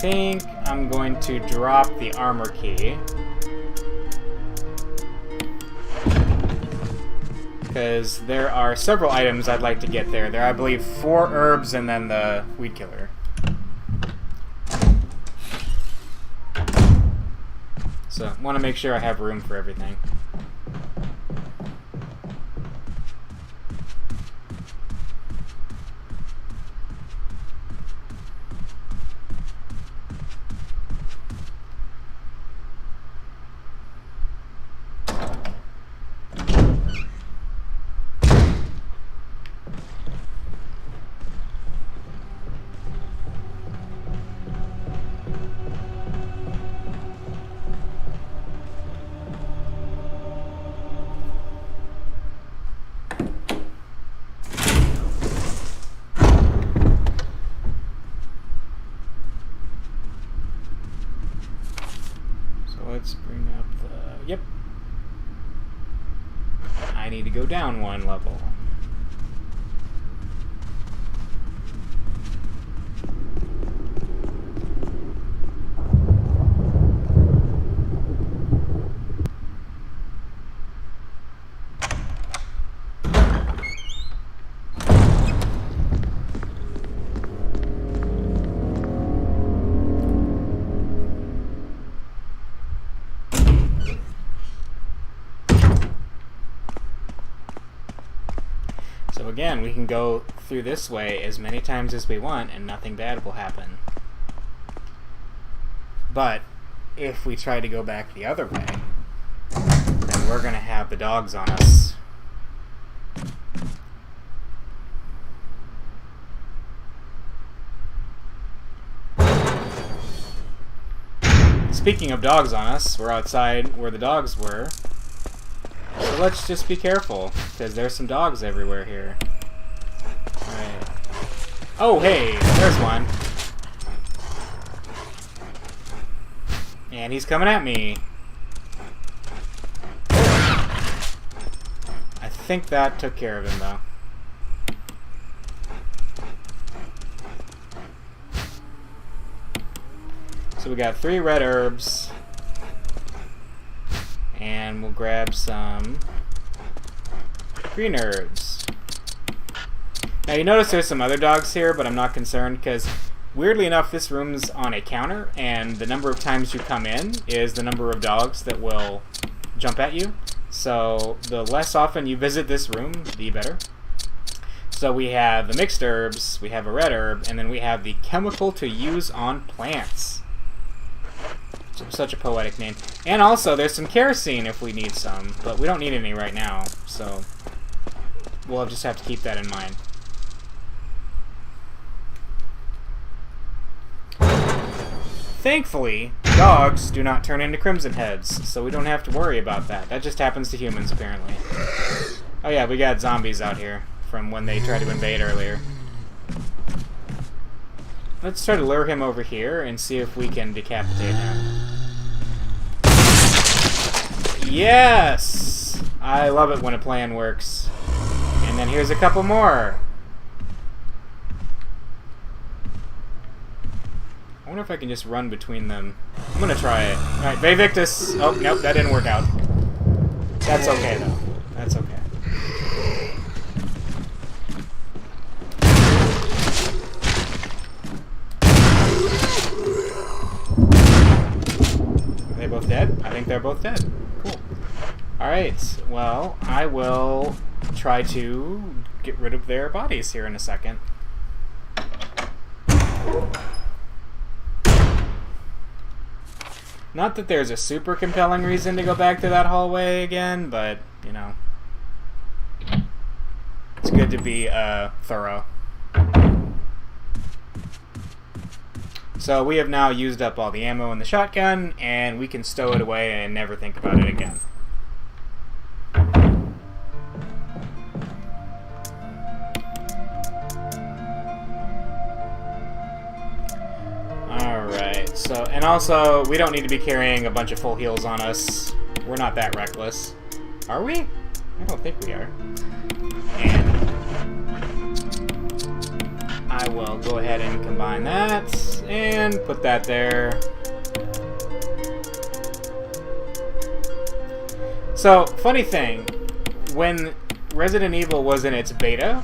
think I'm going to drop the armor key. Because there are several items I'd like to get there. There are, I believe, 4 herbs and then the weed killer. So, want to make sure I have room for everything. Let's bring up the... Yep. I need to go down 1 level. So again, we can go through this way as many times as we want and nothing bad will happen. But if we try to go back the other way, then we're going to have the dogs on us. Speaking of dogs on us, we're outside where the dogs were. So let's just be careful, because there's some dogs everywhere here. Alright. Oh, hey! There's one. And he's coming at me. I think that took care of him, though. So we got 3 red herbs. And we'll grab some green herbs. Now you notice there's some other dogs here, but I'm not concerned because weirdly enough this room's on a counter and the number of times you come in is the number of dogs that will jump at you. So the less often you visit this room, the better. So we have the mixed herbs, we have a red herb, and then we have the chemical to use on plants. Such a poetic name. And also, there's some kerosene if we need some, but we don't need any right now, so we'll just have to keep that in mind. Thankfully, dogs do not turn into crimson heads, so we don't have to worry about that. That just happens to humans, apparently. Oh yeah, we got zombies out here from when they tried to invade earlier. Let's try to lure him over here and see if we can decapitate him. Yes! I love it when a plan works. And then here's a couple more. I wonder if I can just run between them. I'm gonna try it. Alright, Vevictus! Oh, nope, that didn't work out. That's okay, though. That's okay. Are they both dead? I think they're both dead. Cool. Alright, well, I will try to get rid of their bodies here in a second. Not that there's a super compelling reason to go back to that hallway again, but, you know, it's good to be thorough. So we have now used up all the ammo in the shotgun, and we can stow it away and never think about it again. Alright, so, and also, we don't need to be carrying a bunch of full heals on us. We're not that reckless. Are we? I don't think we are. And I will go ahead and combine that and put that there. So, funny thing, when Resident Evil was in its beta,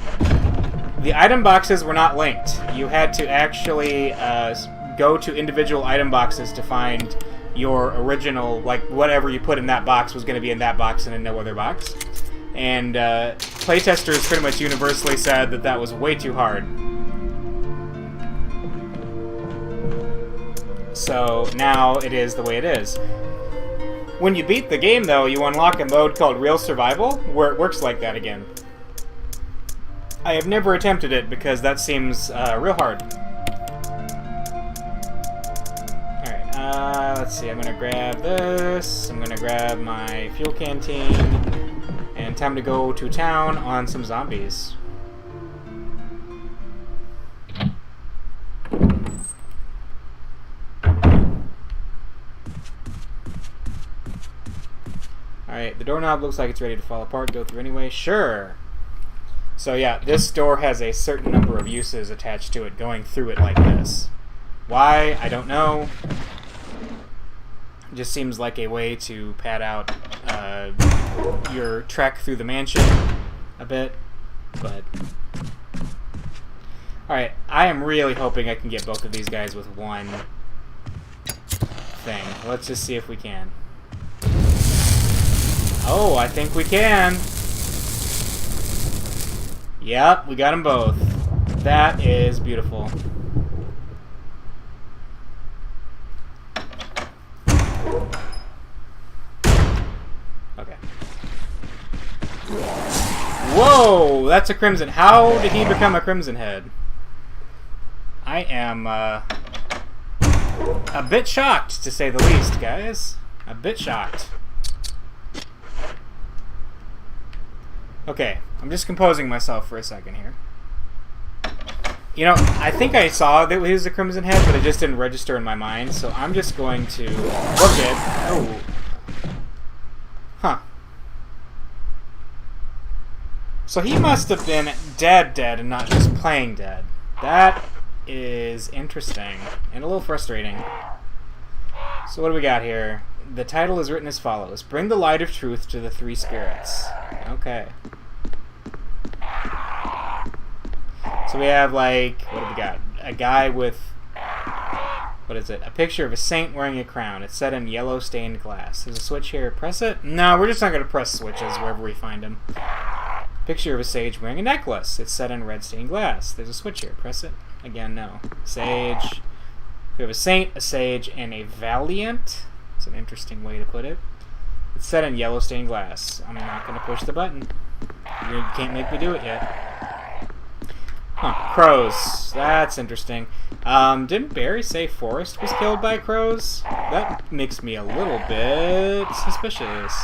the item boxes were not linked. You had to actually go to individual item boxes to find your original, like, whatever you put in that box was going to be in that box and in no other box. And playtesters pretty much universally said that that was way too hard. So now it is the way it is. When you beat the game, though, you unlock a mode called Real Survival, where it works like that again. I have never attempted it because that seems real hard. Alright, let's see. I'm going to grab this. I'm going to grab my fuel canteen. And time to go to town on some zombies. Alright, the doorknob looks like it's ready to fall apart. Go through anyway? Sure! So yeah, this door has a certain number of uses attached to it, going through it like this. Why? I don't know. It just seems like a way to pad out your trek through the mansion a bit, but... Alright, I am really hoping I can get both of these guys with one thing. Let's just see if we can. Oh, I think we can. Yep, we got them both. That is beautiful. Okay. Whoa, that's a Crimson. How did he become a Crimson Head? I am a bit shocked, to say the least, guys. A bit shocked. Okay, I'm just composing myself for a second here. You know, I think I saw that he was a Crimson Head, but it just didn't register in my mind, so I'm just going to look at... Oh. Huh. So he must have been dead and not just playing dead. That is interesting, and a little frustrating. So what do we got here? The title is written as follows. Bring the light of truth to the three spirits. Okay. So we have, like, what do we got? A guy with, what is it? A picture of a saint wearing a crown. It's set in yellow stained glass. There's a switch here. Press it? No, we're just not going to press switches wherever we find them. Picture of a sage wearing a necklace. It's set in red stained glass. There's a switch here. Press it? Again, no. Sage. We have a saint, a sage, and a valiant. It's an interesting way to put it. It's set in yellow stained glass. I'm not going to push the button. You can't make me do it yet. Huh, crows. That's interesting. Didn't Barry say Forrest was killed by crows? That makes me a little bit suspicious.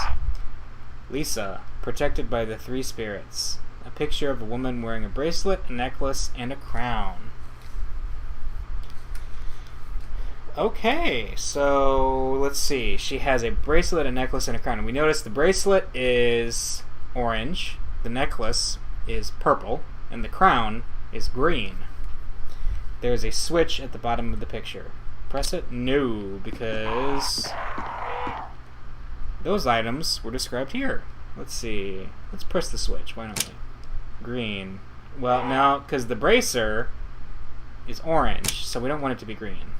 Lisa, protected by the three spirits. A picture of a woman wearing a bracelet, a necklace, and a crown. Okay, so let's see. She has a bracelet, a necklace, and a crown. And we notice the bracelet is orange, the necklace is purple, and the crown is green. There's a switch at the bottom of the picture. Press it? No, because those items were described here. Let's see. Let's press the switch. Why don't we? Green. Well, no, because the bracer is orange, so we don't want it to be green.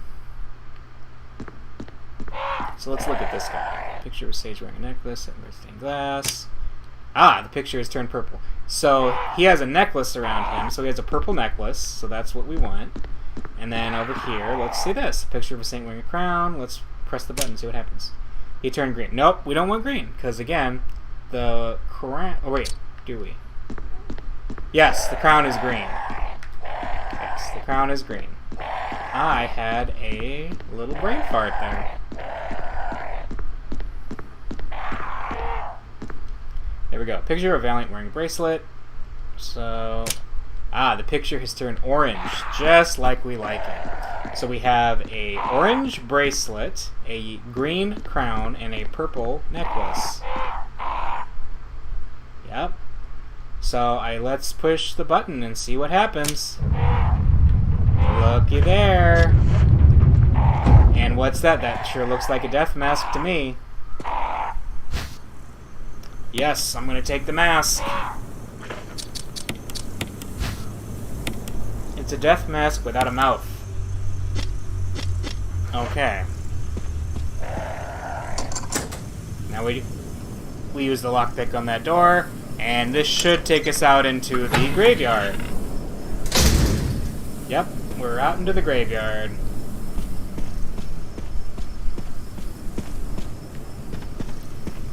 So let's look at this guy. Picture of a sage wearing a necklace and red stained glass. Ah, the picture has turned purple. So he has a necklace around him, so he has a purple necklace, so that's what we want. And then over here, let's see this. Picture of a saint wearing a crown. Let's press the button, see what happens. He turned green. Nope, we don't want green, because again, the crown... Oh wait, do we? Yes, the crown is green. Yes, the crown is green. I had a little brain fart there. There we go. Picture of Valiant wearing a bracelet. So, the picture has turned orange, just like we like it. So we have a orange bracelet, a green crown, and a purple necklace. Yep. So let's push the button and see what happens. Looky there. And what's that? That sure looks like a death mask to me. Yes, I'm gonna take the mask. It's a death mask without a mouth. Okay. Now we use the lockpick on that door, and this should take us out into the graveyard. Yep, we're out into the graveyard.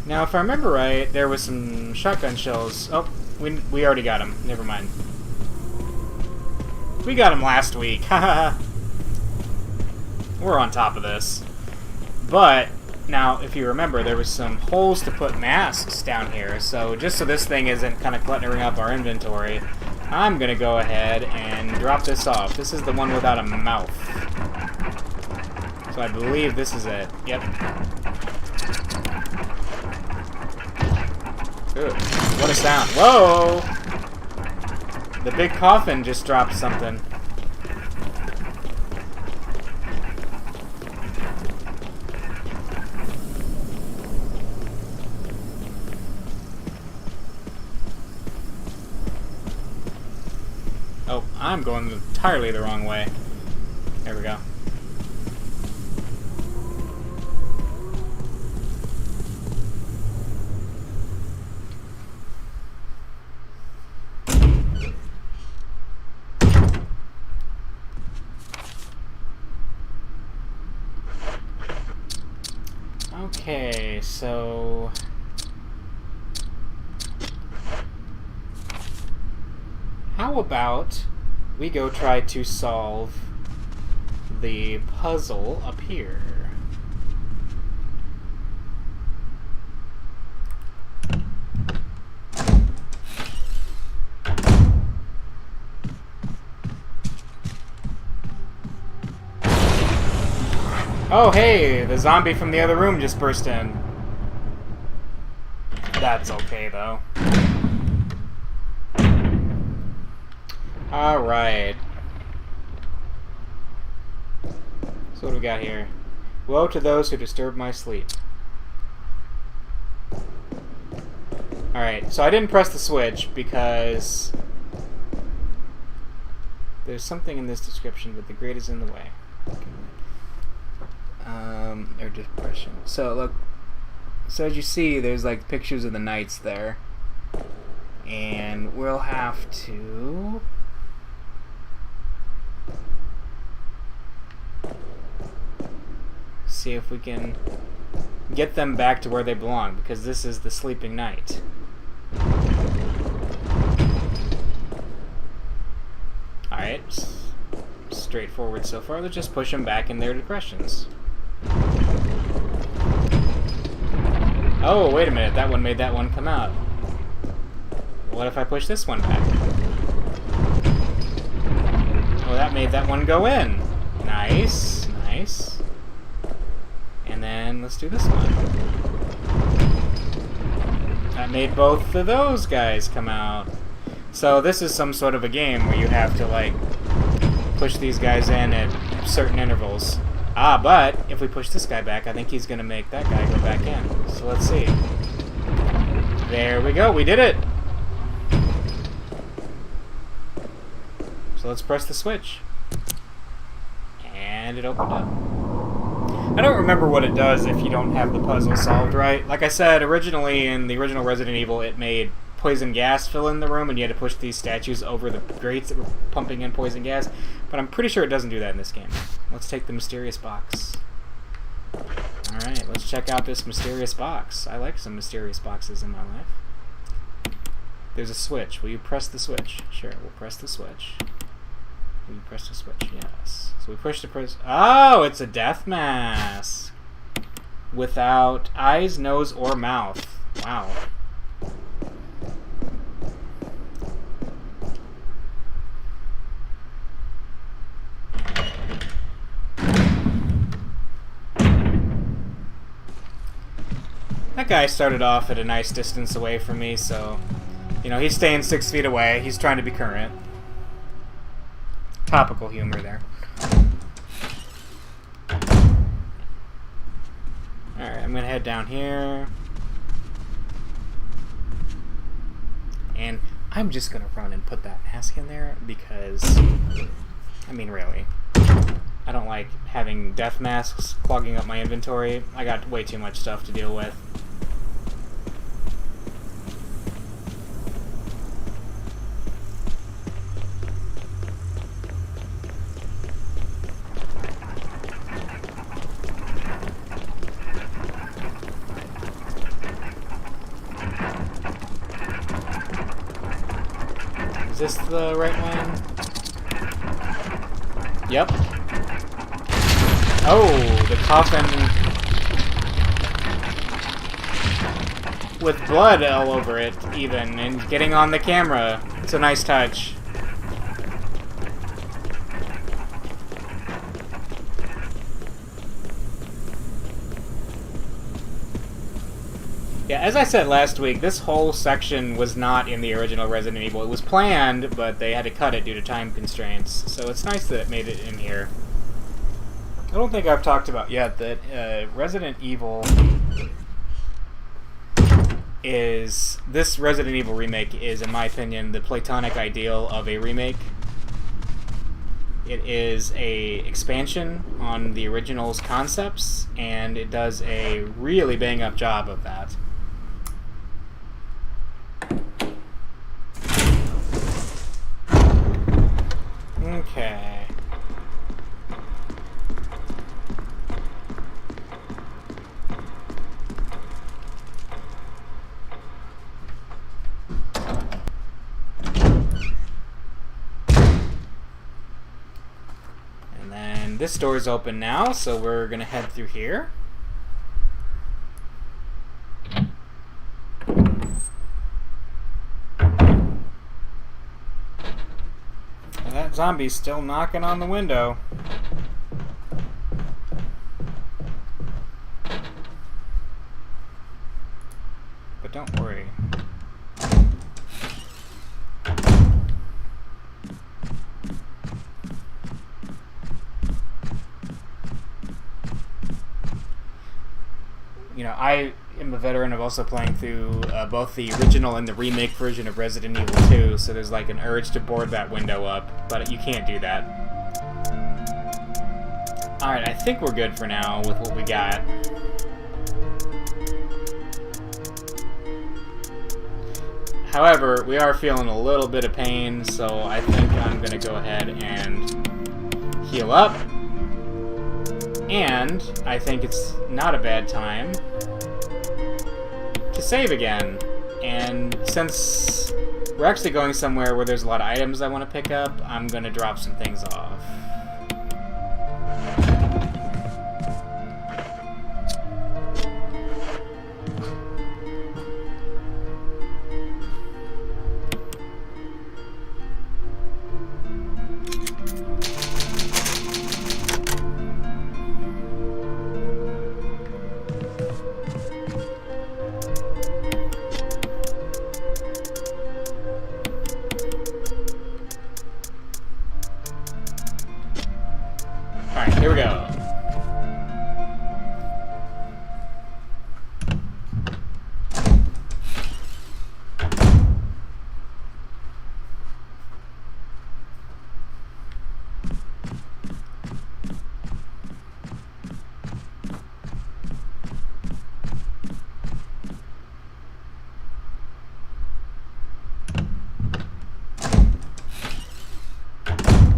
Now, if I remember right, there was some shotgun shells. Oh, we already got them. Never mind. We got them last week. Haha. We're on top of this. But now, if you remember, there was some holes to put masks down here. So just so this thing isn't kind of cluttering up our inventory, I'm gonna go ahead and drop this off. This is the one without a mouth. So I believe this is it. Yep. Ooh, what a sound. Whoa! The big coffin just dropped something. Oh, I'm going entirely the wrong way. There we go. Okay, so how about we go try to solve the puzzle up here? Oh, hey! The zombie from the other room just burst in. That's okay, though. Alright. So what do we got here? Woe to those who disturb my sleep. Alright, so I didn't press the switch because there's something in this description, but the grate is in the way. Or depression. So look, so as you see, there's like pictures of the knights there, and we'll have to see if we can get them back to where they belong, because this is the sleeping knight. Alright, straightforward so far. Let's just push them back in their depressions. Oh, wait a minute, that one made that one come out. What if I push this one back? Oh, that made that one go in. Nice, nice. And then let's do this one. That made both of those guys come out. So this is some sort of a game where you have to, like, push these guys in at certain intervals. Ah, but if we push this guy back, I think he's going to make that guy go back in. So let's see. There we go. We did it. So let's press the switch. And it opened up. I don't remember what it does if you don't have the puzzle solved right. Like I said, originally in the original Resident Evil, it made poison gas fill in the room, and you had to push these statues over the grates that were pumping in poison gas. But I'm pretty sure it doesn't do that in this game. Let's take the mysterious box. Alright, let's check out this mysterious box. I like some mysterious boxes in my life. There's a switch. Will you press the switch? Sure, we'll press the switch. Will you press the switch? Yes. So we push the press. Oh, it's a death mask. Without eyes, nose, or mouth. Wow. That guy started off at a nice distance away from me, so, you know, he's staying 6 feet away. He's trying to be current. Topical humor there. I'm gonna head down here. And I'm just gonna run and put that mask in there because, I mean, really. I don't like having death masks clogging up my inventory. I got way too much stuff to deal with. Is this the right one? Yep. Oh, the coffin with blood all over it, even, and getting on the camera. It's a nice touch. Yeah, as I said last week, this whole section was not in the original Resident Evil. It was planned, but they had to cut it due to time constraints. So it's nice that it made it in here. I don't think I've talked about yet that Resident Evil is... This Resident Evil remake is, in my opinion, the platonic ideal of a remake. It is a expansion on the original's concepts, and it does a really bang-up job of that. Okay. And then this door is open now, so we're gonna head through here. That zombie's still knocking on the window. But don't worry. You know, I am a veteran of also playing through both the original and the remake version of Resident Evil 2, so there's like an urge to board that window up, but you can't do that. Alright, I think we're good for now with what we got. However, we are feeling a little bit of pain, so I think I'm going to go ahead and heal up. And I think it's not a bad time to save again. And since we're actually going somewhere where there's a lot of items I want to pick up, I'm going to drop some things off. Alright, here we go.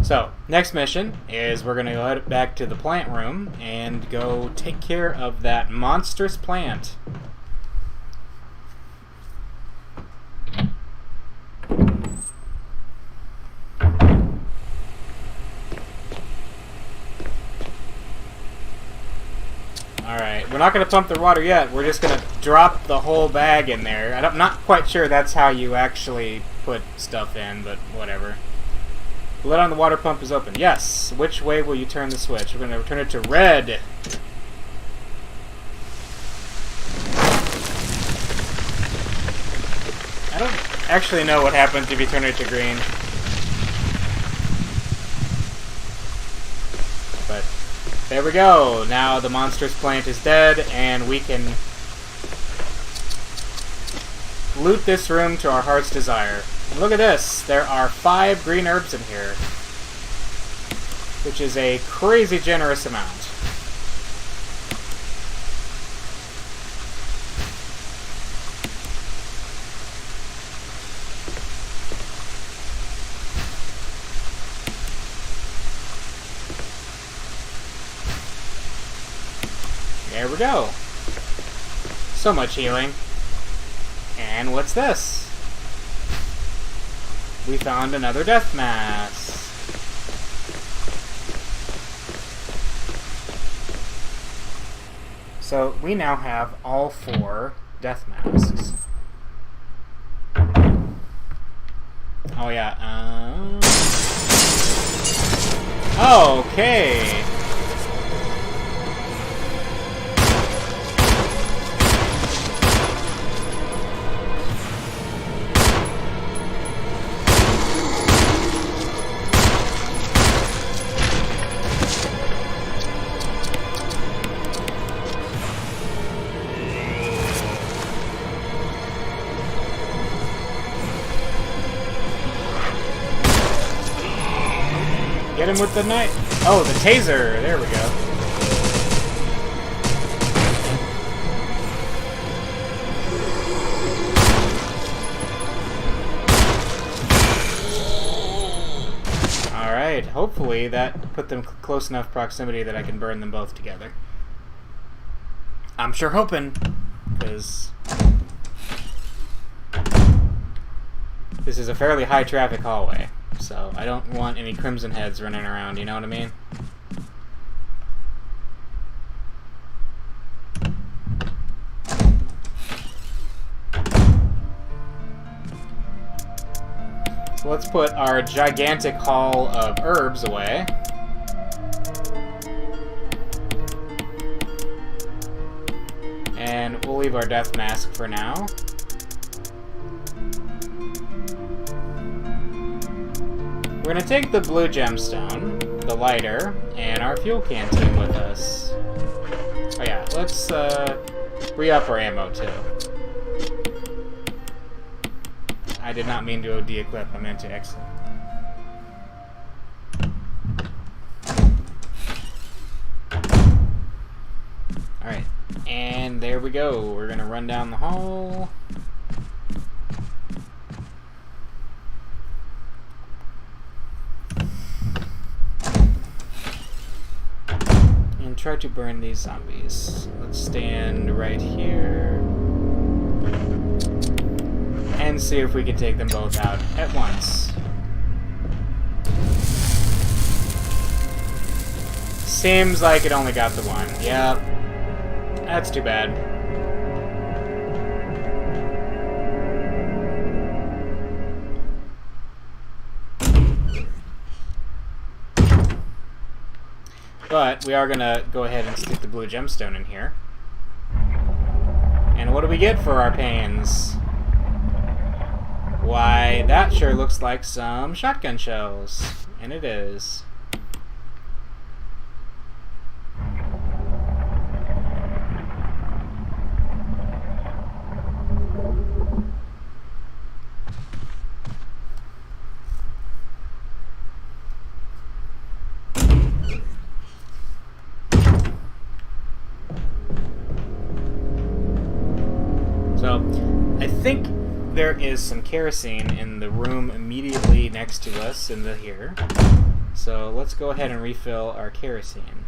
So, next mission is we're going to go back to the plant room and go take care of that monstrous plant. Alright, we're not going to pump the water yet. We're just going to drop the whole bag in there. I'm not quite sure that's how you actually put stuff in, but whatever. The lid on the water pump is open. Yes. Which way will you turn the switch? We're going to turn it to red. I don't actually know what happens if you turn it to green. But There we go. Now the monstrous plant is dead, and we can loot this room to our heart's desire. And look at this. There are 5 green herbs in here, which is a crazy generous amount. There we go. So much healing. And what's this? We found another death mask. So we now have all 4 death masks. Oh yeah. Okay. Get him with the knife. Oh, the taser. There we go. Alright, hopefully that put them close enough proximity that I can burn them both together. I'm sure hoping, because this is a fairly high traffic hallway. So, I don't want any Crimson Heads running around, you know what I mean? So let's put our gigantic haul of herbs away. And we'll leave our death mask for now. We're going to take the blue gemstone, the lighter, and our fuel canteen with us. Oh yeah, let's re-up our ammo too. I did not mean to de-equip, I meant to exit. Alright, and there we go. We're going to run down the hall. Try to burn these zombies. Let's stand right here and see if we can take them both out at once. Seems like it only got the one. Yep. That's too bad. But we are going to go ahead and stick the blue gemstone in here. And what do we get for our pains? Why, that sure looks like some shotgun shells. And it is. So, I think there is some kerosene in the room immediately next to us in here. So let's go ahead and refill our kerosene.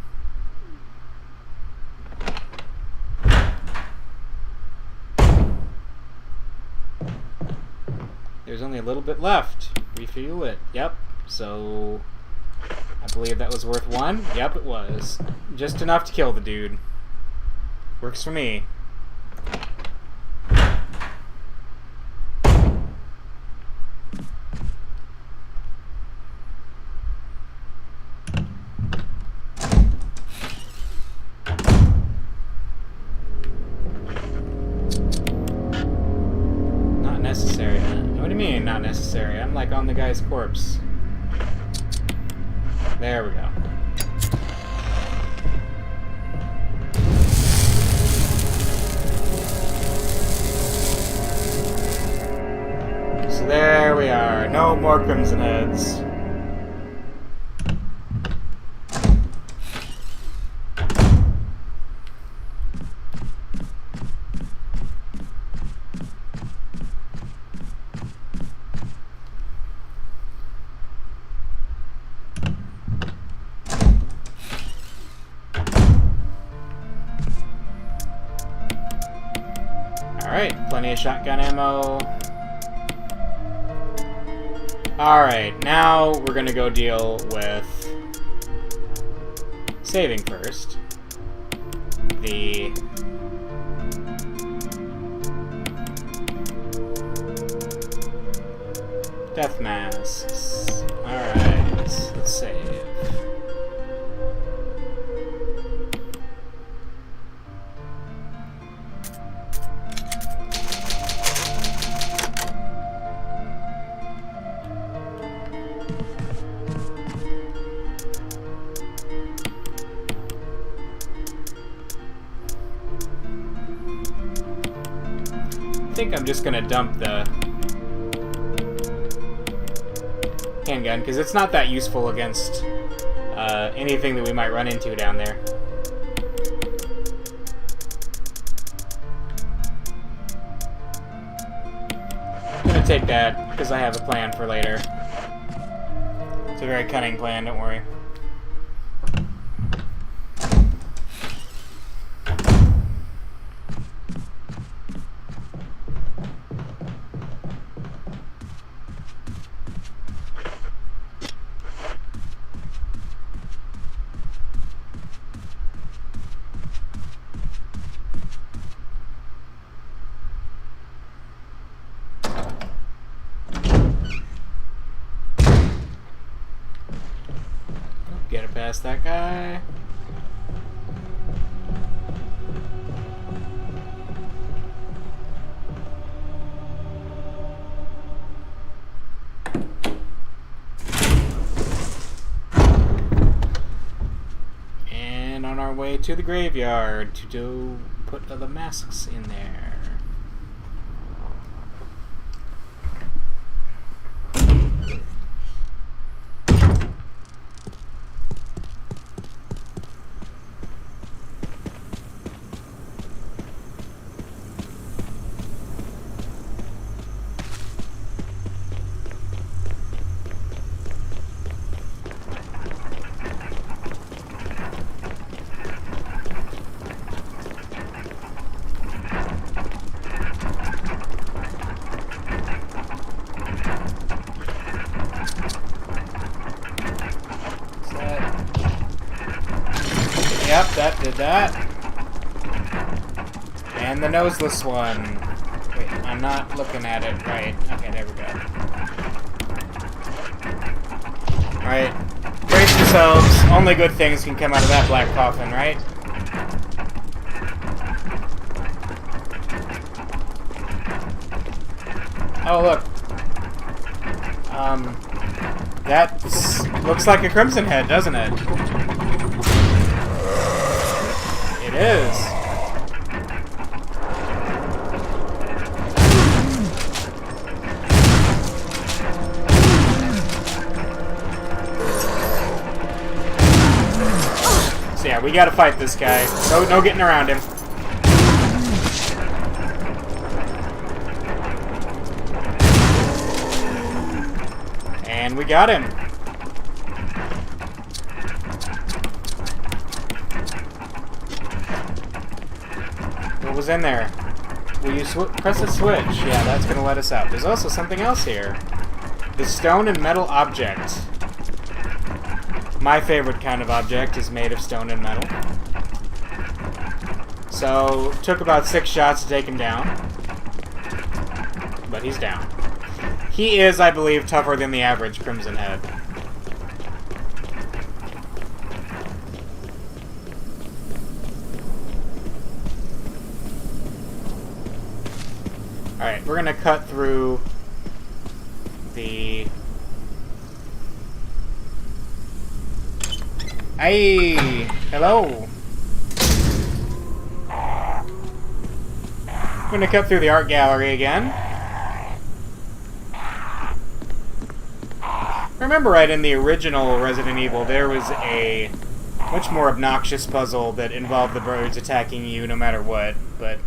There's only a little bit left. Refuel it. Yep. So I believe that was worth 1. Yep, it was. Just enough to kill the dude. Works for me. Necessary, huh? What do you mean, not necessary? I'm like on the guy's corpse. There we go. we are. No more Crimson Heads. Alright, plenty of shotgun ammo. Alright, now we're gonna go deal with saving first. The death masks. Alright, let's save. I think I'm just gonna dump the handgun because it's not that useful against anything that we might run into down there. I'm gonna take that because I have a plan for later. It's a very cunning plan, don't worry. Get it past that guy. And on our way to the graveyard to put the masks in there. Yep, that did that. And the noseless one. Wait, I'm not looking at it right. Okay, there we go. Alright. Brace yourselves. Only good things can come out of that black coffin, right? Oh, look. That looks like a Crimson Head, doesn't it? It is. So yeah, we gotta fight this guy. No getting around him. And we got him. What was in there? Will you press a switch? Yeah, that's gonna let us out. There's also something else here. The stone and metal object. My favorite kind of object is made of stone and metal. So, took about 6 shots to take him down. But he's down. He is, I believe, tougher than the average Crimson Head. Alright, we're gonna cut through the... Hey! Hello! We're gonna cut through the art gallery again. remember right, in the original Resident Evil, there was a much more obnoxious puzzle that involved the birds attacking you no matter what, but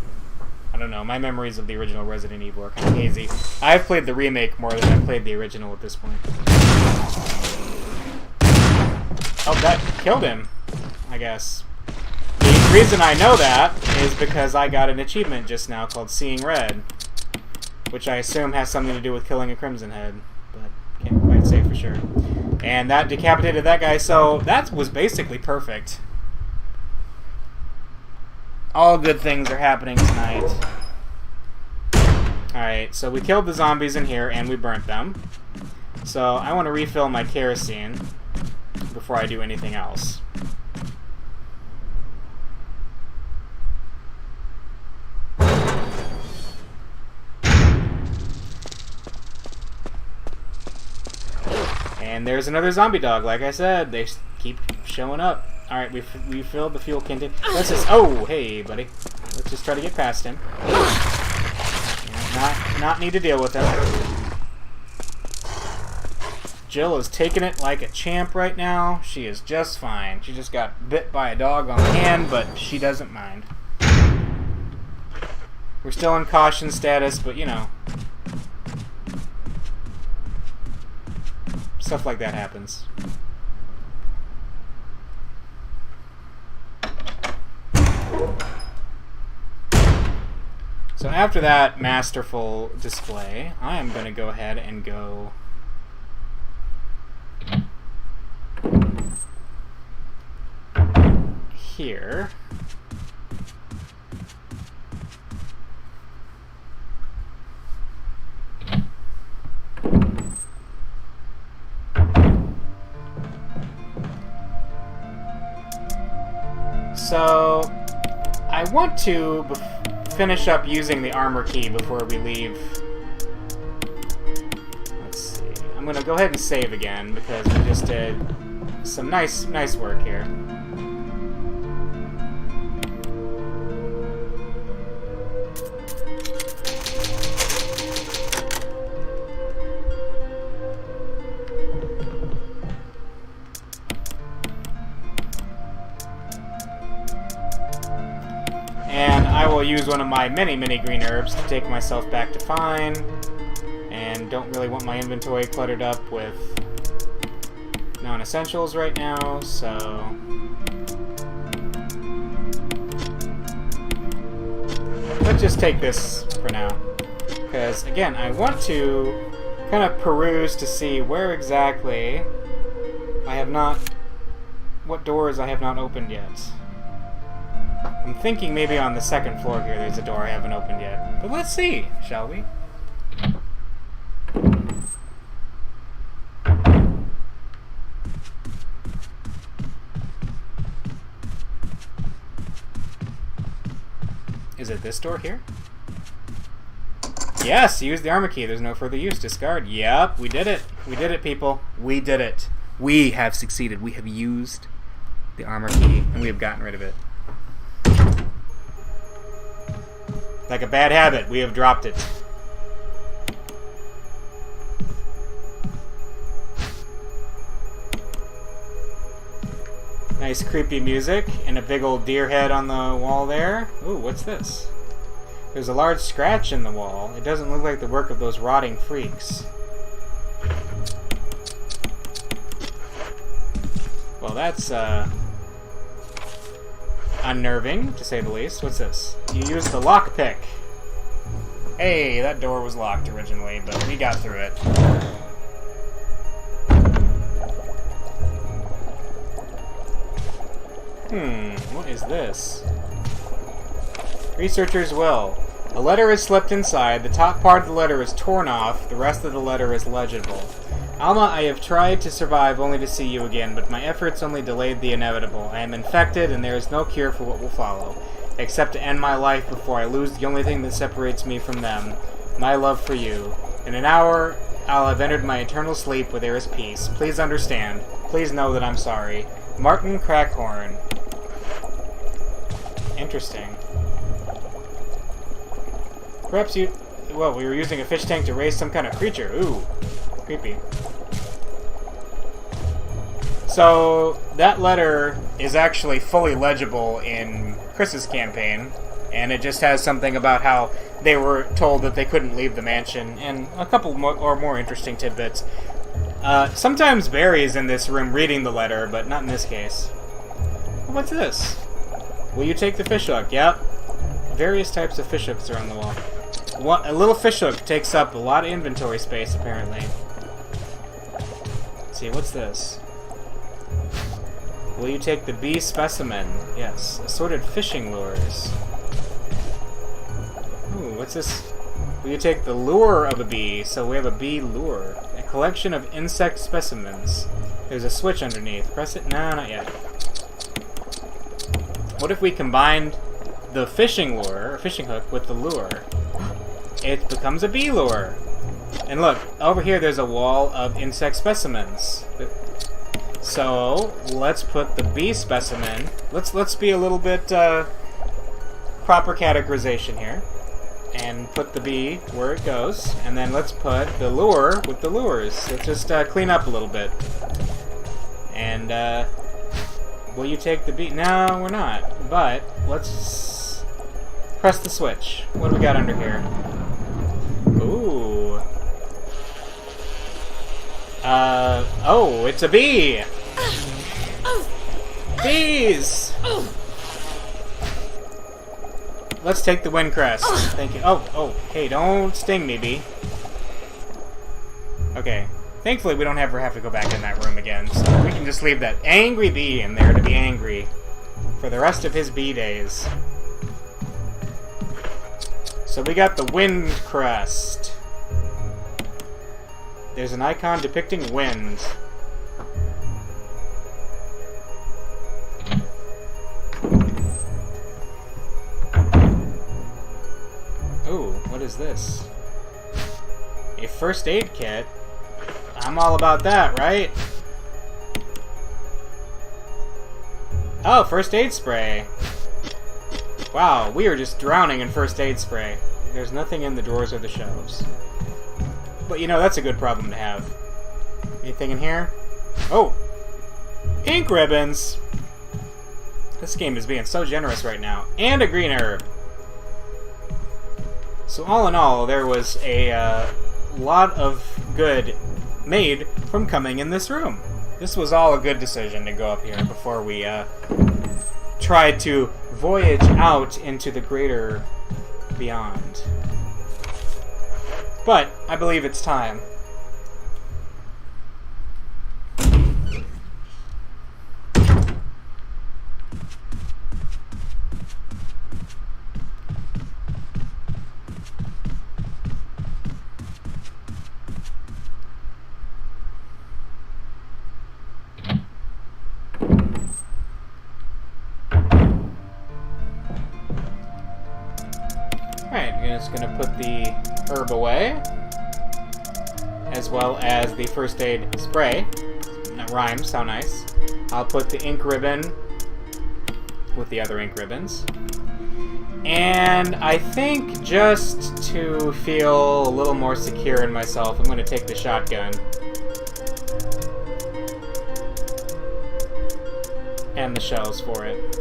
I don't know, my memories of the original Resident Evil are kind of hazy. I've played the remake more than I've played the original at this point. Oh, that killed him, I guess. The reason I know that is because I got an achievement just now called Seeing Red, which I assume has something to do with killing a Crimson Head, but can't quite say for sure. And that decapitated that guy, so that was basically perfect. All good things are happening tonight. Alright, so we killed the zombies in here and we burnt them. So I want to refill my kerosene before I do anything else. And there's another zombie dog. Like I said, they keep showing up. Alright, we filled the fuel container. Let's just... Oh, hey, buddy. Let's just try to get past him. Yeah, not need to deal with him. Jill is taking it like a champ right now. She is just fine. She just got bit by a dog on the hand, but she doesn't mind. We're still in caution status, but you know. Stuff like that happens. So after that masterful display, I am going to go ahead and go here. So I want to finish up using the armor key before we leave. Let's see. I'm going to go ahead and save again because we just did some nice work here. And I will use one of my many green herbs to take myself back to fine. And don't really want my inventory cluttered up with non-essentials right now, so... Let's just take this for now. Because, again, I want to kind of peruse to see where exactly I have not... what doors I have not opened yet. I'm thinking maybe on the second floor here there's a door I haven't opened yet. But let's see, shall we? Is it this door here? Yes, use the armor key. There's no further use. Discard. Yep, we did it. We did it, people. We did it. We have succeeded. We have used the armor key, and we have gotten rid of it. Like a bad habit, we have dropped it. Nice creepy music, and a big old deer head on the wall there. Ooh, what's this? There's a large scratch in the wall. It doesn't look like the work of those rotting freaks. Well, that's, unnerving, to say the least. What's this? You used the lockpick. Hey, that door was locked originally, but we got through it. What is this? Researcher's will. A letter is slipped inside. The top part of the letter is torn off. The rest of the letter is legible. Alma, I have tried to survive only to see you again, but my efforts only delayed the inevitable. I am infected, and there is no cure for what will follow, except to end my life before I lose the only thing that separates me from them, my love for you. In an hour, I'll have entered my eternal sleep where there is peace. Please understand. Please know that I'm sorry. Martin Crackhorn. Interesting. Perhaps you... Well, we were using a fish tank to raise some kind of creature. Ooh. Creepy. So that letter is actually fully legible in Chris's campaign, and it just has something about how they were told that they couldn't leave the mansion, and a couple more interesting tidbits. Sometimes Barry's in this room reading the letter, but not in this case. What's this? Will you take the fishhook? Yep. Various types of fishhooks are on the wall. A little fishhook takes up a lot of inventory space, apparently. Let's see, what's this? Will you take the bee specimen? Yes. Assorted fishing lures. Ooh, what's this? Will you take the lure of a bee? So we have a bee lure. A collection of insect specimens. There's a switch underneath. Press it. No, not yet. What if we combined the fishing lure, or fishing hook, with the lure? It becomes a bee lure. And look, over here there's a wall of insect specimens. So let's put the bee specimen. Let's be a little bit proper categorization here, and put the bee where it goes, and then let's put the lure with the lures. Let's just clean up a little bit. And will you take the bee? No, we're not. But let's press the switch. What do we got under here? Ooh. Oh, it's a bee! Bees! Let's take the wind crest. Thank you. Oh, hey, don't sting me, bee. Okay. Thankfully, we don't ever have to go back in that room again, so we can just leave that angry bee in there to be angry for the rest of his bee days. So we got the wind crest. There's an icon depicting wind. Ooh, what is this? A first aid kit? I'm all about that, right? Oh, first aid spray. Wow, we are just drowning in first aid spray. There's nothing in the drawers or the shelves. But you know, that's a good problem to have. Anything in here? Oh! Ink ribbons! This game is being so generous right now. And a green herb. So all in all, there was a lot of good made from coming in this room. This was all a good decision to go up here before we tried to voyage out into the greater beyond. But I believe it's time. Alright, I'm just gonna put the herb away, as well as the first aid spray. That rhymes, how nice. I'll put the ink ribbon with the other ink ribbons. And I think just to feel a little more secure in myself, I'm going to take the shotgun. And the shells for it.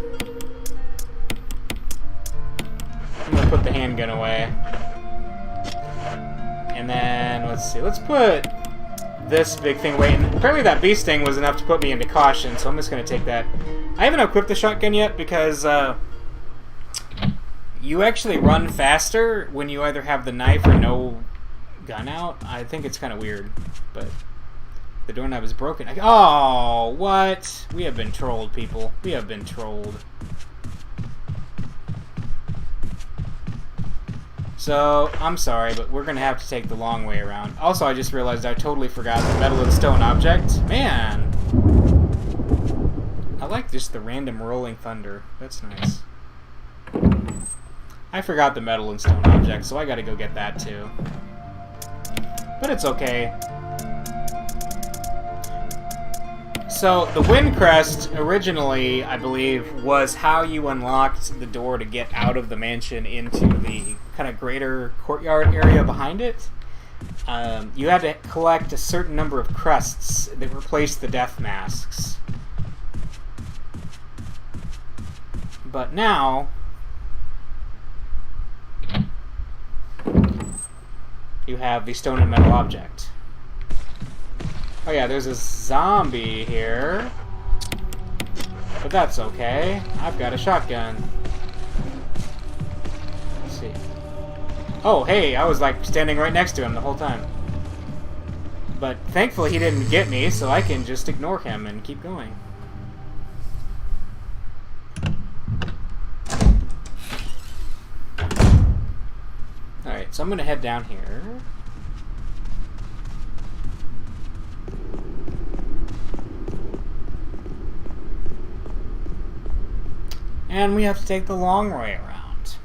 I'm going to put the handgun away. And then, let's see, let's put this big thing away. And apparently that bee sting was enough to put me into caution, so I'm just going to take that. I haven't equipped the shotgun yet because you actually run faster when you either have the knife or no gun out. I think it's kind of weird, but the doorknob is broken. Oh, what? We have been trolled, people. We have been trolled. So, I'm sorry, but we're going to have to take the long way around. Also, I just realized I totally forgot the metal and stone object. Man! I like just the random rolling thunder. That's nice. I forgot the metal and stone object, so I gotta go get that too. But it's okay. So, the Wind Crest originally, I believe, was how you unlocked the door to get out of the mansion into the kind of greater courtyard area behind it. You had to collect a certain number of crests that replaced the death masks. But now you have the stone and metal object. Oh yeah, there's a zombie here. But that's okay. I've got a shotgun. Let's see. Oh, hey, I was like standing right next to him the whole time. But thankfully he didn't get me, so I can just ignore him and keep going. Alright, so I'm gonna head down here. And we have to take the long way around.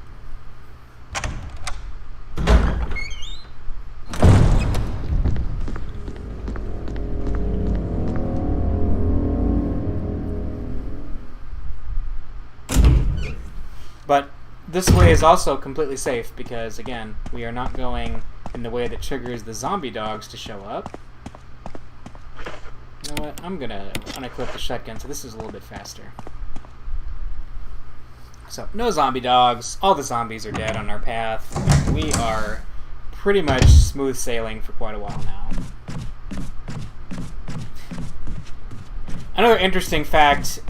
But this way is also completely safe because, again, we are not going in the way that triggers the zombie dogs to show up. You know what? I'm gonna unequip the shotgun so this is a little bit faster. So, no zombie dogs. All the zombies are dead on our path. We are pretty much smooth sailing for quite a while now. Another interesting fact.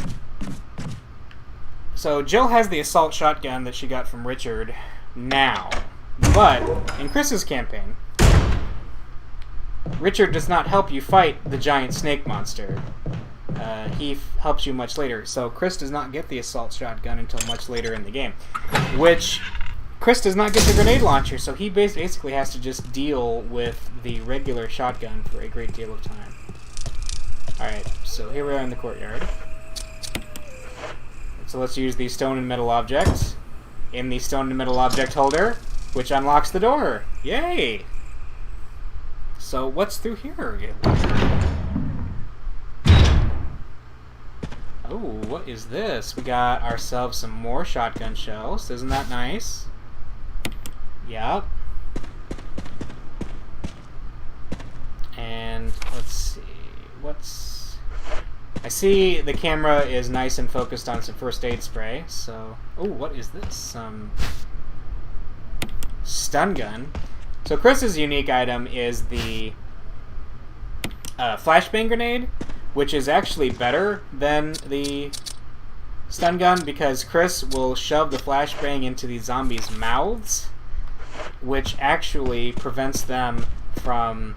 So, Jill has the assault shotgun that she got from Richard now. But, in Chris's campaign, Richard does not help you fight the giant snake monster. He helps you much later. So Chris does not get the assault shotgun until much later in the game. Which, Chris does not get the grenade launcher, so he basically has to just deal with the regular shotgun for a great deal of time. Alright, so here we are in the courtyard. So let's use the stone and metal object in the stone and metal object holder, which unlocks the door. Yay! So what's through here? Oh, what is this? We got ourselves some more shotgun shells. Isn't that nice? Yep. And let's see. What's... I see the camera is nice and focused on some first aid spray, so... Oh, what is this? Some stun gun. So Chris's unique item is the flashbang grenade, which is actually better than the stun gun because Chris will shove the flashbang into the zombies' mouths, which actually prevents them from...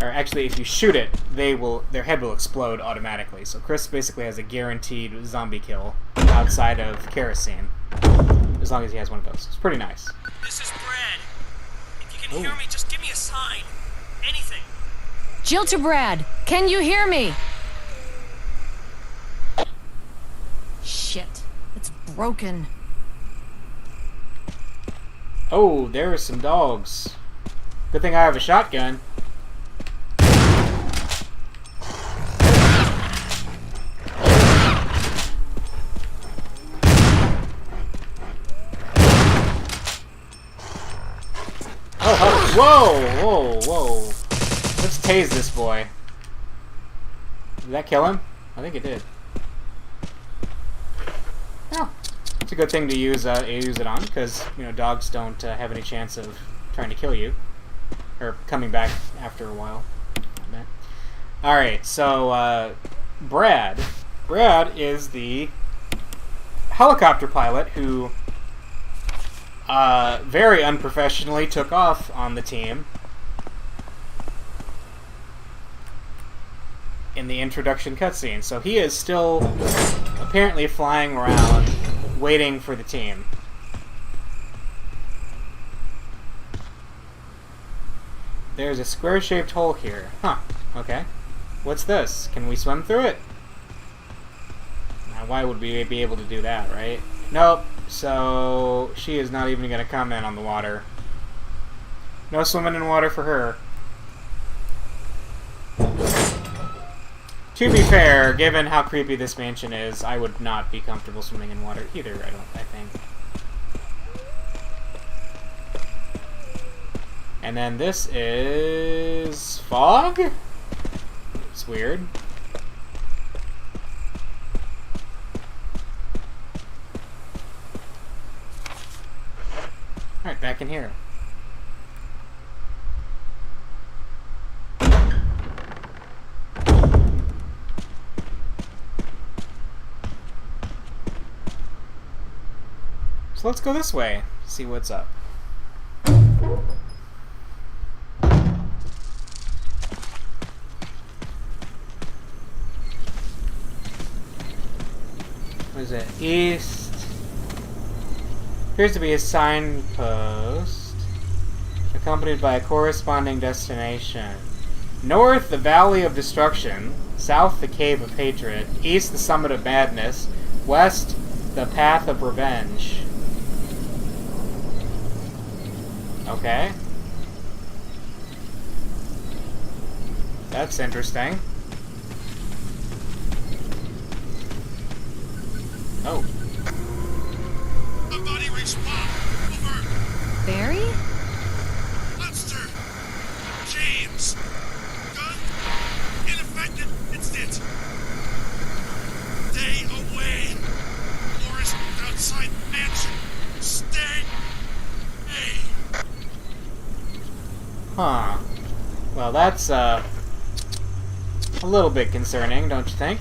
Or actually, if you shoot it, their head will explode automatically. So Chris basically has a guaranteed zombie kill outside of kerosene, as long as he has one of those. It's pretty nice. This is Brad. If you can hear me, just give me a sign. Anything. Jill to Brad, can you hear me? Shit, it's broken. Oh, there are some dogs. Good thing I have a shotgun. Whoa, whoa, whoa. Let's tase this boy. Did that kill him? I think it did. Oh, it's a good thing to use it on, because, you know, dogs don't have any chance of trying to kill you. Or coming back after a while. Alright, so, Brad. Brad is the helicopter pilot who... very unprofessionally took off on the team in the introduction cutscene. So he is still apparently flying around waiting for the team. There's a square-shaped hole here. Huh, okay. What's this? Can we swim through it? Now, why would we be able to do that, right? Nope. So, she is not even going to comment on the water. No swimming in water for her. To be fair, given how creepy this mansion is, I would not be comfortable swimming in water either, I think. And then this is... fog? It's weird. back in here. So let's go this way, see what's up. What is it? East. Appears to be a signpost, accompanied by a corresponding destination. North, the Valley of Destruction. South, the Cave of Hatred. East, the Summit of Madness. West, the Path of Revenge. Okay. That's interesting. Oh. Somebody respond. Over. Barry? Lester. James. Gun. Ineffective. Instant. Stay away. Forest outside mansion. Stay. Hey. Huh. Well, that's, a little bit concerning, don't you think?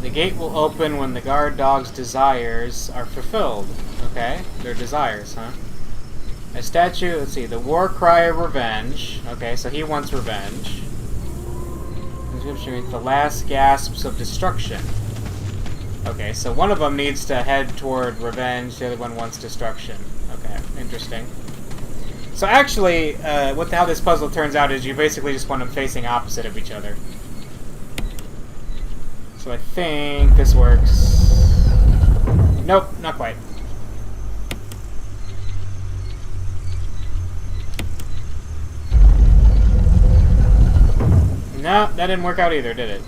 The gate will open when the guard dog's desires are fulfilled. Okay, their desires, huh? A statue, let's see, the war cry of revenge. Okay, so he wants revenge. Inscription means the last gasps of destruction. Okay, so one of them needs to head toward revenge, the other one wants destruction. Okay, interesting. So actually, how this puzzle turns out is you basically just want them facing opposite of each other. So I think this works. Nope, not quite. No, that didn't work out either, did it?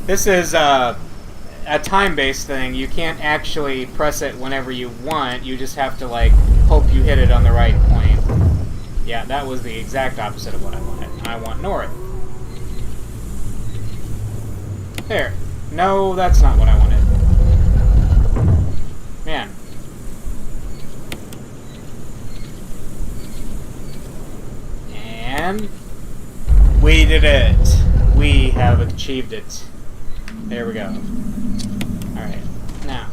This is a time-based thing. You can't actually press it whenever you want. You just have to, like, hope you hit it on the right point. Yeah, that was the exact opposite of what I wanted. I want north. There. No, that's not what I wanted. Man. And we did it. We have achieved it. There we go. Alright, now.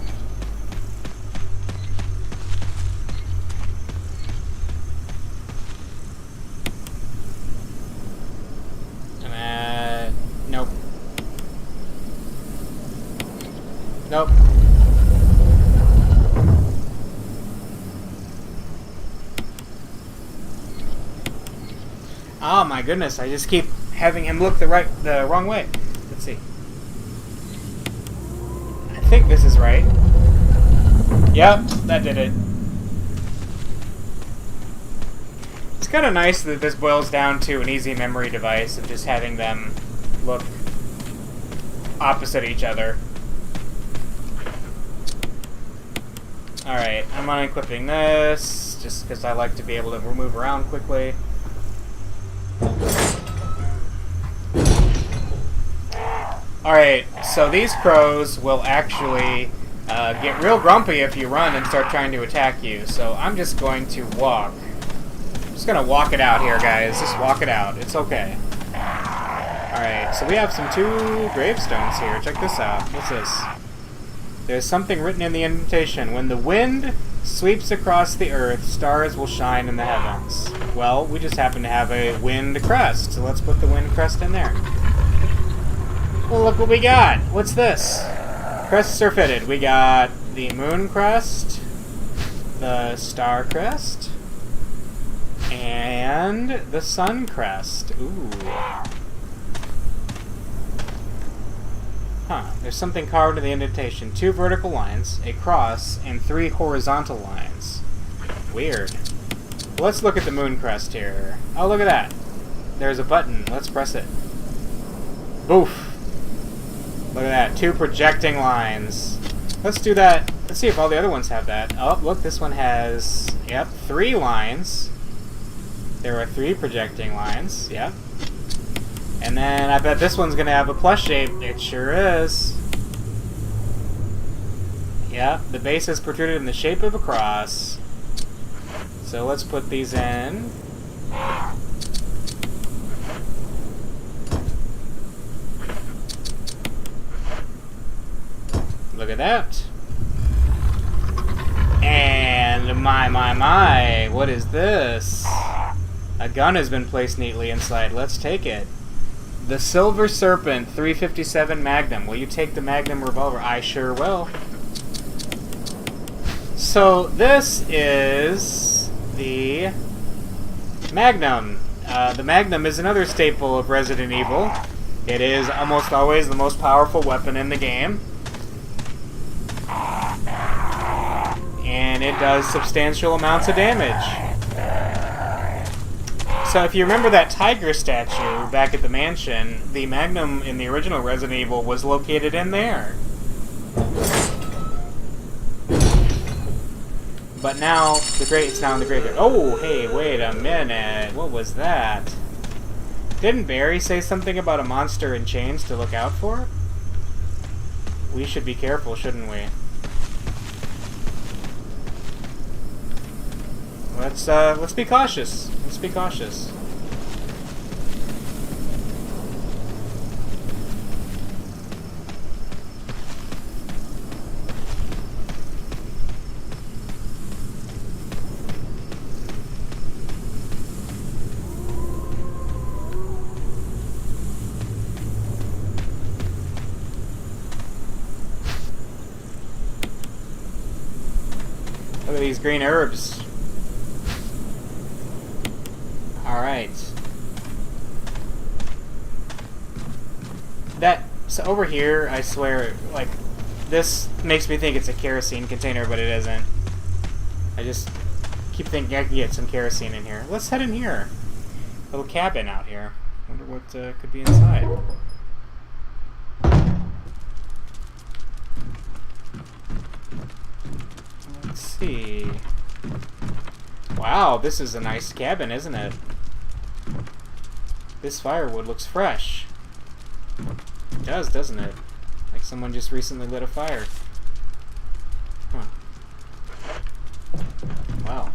Nope. Nope. Oh my goodness, I just keep having him look the wrong way. Let's see. I think this is right. Yep, that did it. It's kind of nice that this boils down to an easy memory device of just having them look opposite each other. Alright, I'm unequipping this, just because I like to be able to move around quickly. Alright, so these crows will actually get real grumpy if you run and start trying to attack you, so I'm just going to walk. I'm just going to walk it out here, guys. Just walk it out. It's okay. Alright, so we have some 2 gravestones here. Check this out. What's this? There's something written in the invitation. When the wind sweeps across the earth, stars will shine in the heavens. Well, we just happen to have a wind crest, so let's put the wind crest in there. Well, look what we got. What's this? Crests are fitted. We got the moon crest, the star crest, and the sun crest. Ooh. Huh. There's something carved in the indentation. 2 vertical lines, a cross, and 3 horizontal lines. Weird. Well, let's look at the moon crest here. Oh, look at that. There's a button. Let's press it. Boof. Look at that. 2 projecting lines. Let's do that. Let's see if all the other ones have that. Oh, look, this one has, yep, 3 lines. There are 3 projecting lines, yep. And then I bet this one's gonna have a plus shape. It sure is. Yep, the base is protruded in the shape of a cross. So let's put these in. Look at that. And my, what is this? A gun has been placed neatly inside. Let's take it. The Silver Serpent 357 Magnum. Will you take the Magnum revolver? I sure will. So this is the Magnum. The Magnum is another staple of Resident Evil. It is almost always the most powerful weapon in the game. And it does substantial amounts of damage. So if you remember that tiger statue back at the mansion, the Magnum in the original Resident Evil was located in there. But now, it's now in the graveyard. Oh, hey, wait a minute. What was that? Didn't Barry say something about a monster in chains to look out for? We should be careful, shouldn't we? Let's be cautious. Let's be cautious. Look at these green herbs. Alright. So over here, I swear, like, this makes me think it's a kerosene container, but it isn't. I just keep thinking I can get some kerosene in here. Let's head in here. Little cabin out here. Wonder what could be inside. Let's see. Wow, this is a nice cabin, isn't it? This firewood looks fresh. It does, doesn't it? Like someone just recently lit a fire. Huh. Wow.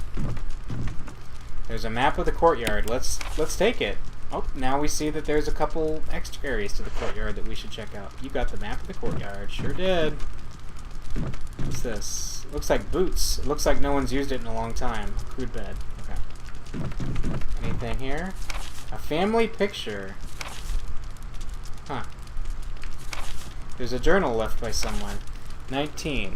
There's a map of the courtyard. Let's take it. Oh, now we see that there's a couple extra areas to the courtyard that we should check out. You got the map of the courtyard. Sure did. What's this? Looks like boots. It looks like no one's used it in a long time. Crude bed. Okay. Anything here? A family picture. Huh. There's a journal left by someone. 19.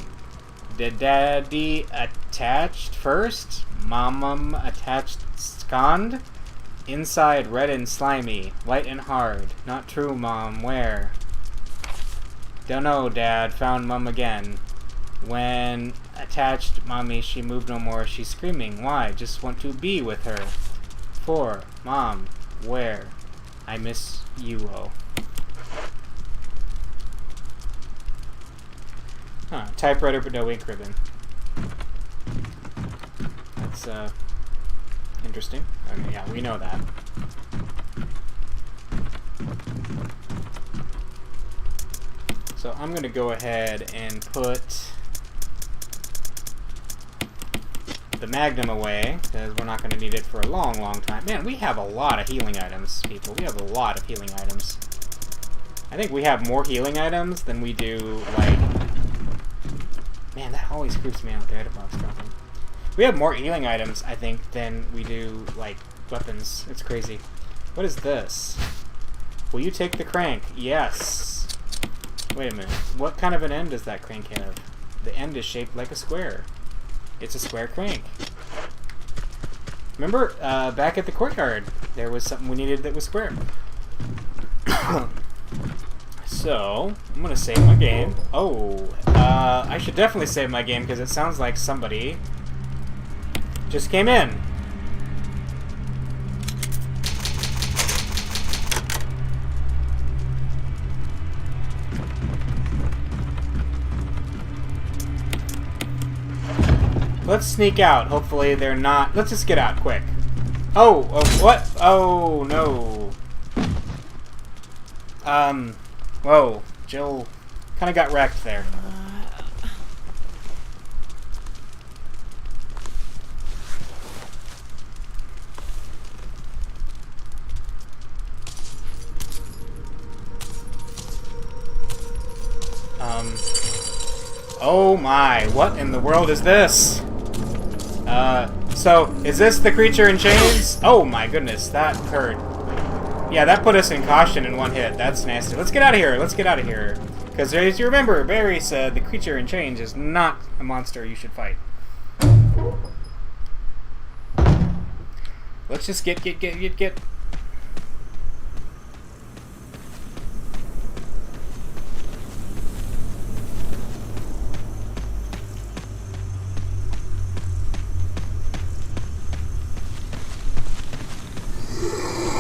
Did Daddy attached first? Mom attached second? Inside red and slimy, light and hard. Not true, Mom. Where? Dunno, Dad. Found Mom again. When attached Mommy, she moved no more. She's screaming. Why? Just want to be with her. 4. Mom. Where? I miss you, oh. Huh. Typewriter but no ink ribbon. That's, interesting. Okay, yeah, we know that. So I'm going to go ahead and put the Magnum away, because we're not going to need it for a long, long time. Man, we have a lot of healing items, people. We have a lot of healing items. I think we have more healing items than we do, like... Man, that always creeps me out, the item box dropping. We have more healing items, I think, than we do, like, weapons. It's crazy. What is this? Will you take the crank? Yes. Wait a minute. What kind of an end does that crank have? The end is shaped like a square. It's a square crank. Remember, back at the courtyard, there was something we needed that was square. So, I'm gonna save my game. Oh, I should definitely save my game because it sounds like somebody just came in. let's sneak out. Hopefully they're not... Let's just get out, quick. Oh, what? Oh, no. Whoa. Jill kind of got wrecked there. Oh my, what in the world is this? So, is this the creature in chains? Oh my goodness, that hurt. Yeah, that put us in caution in one hit. That's nasty. Let's get out of here, let's get out of here. Because as you remember, Barry said the creature in chains is not a monster you should fight. Let's just get.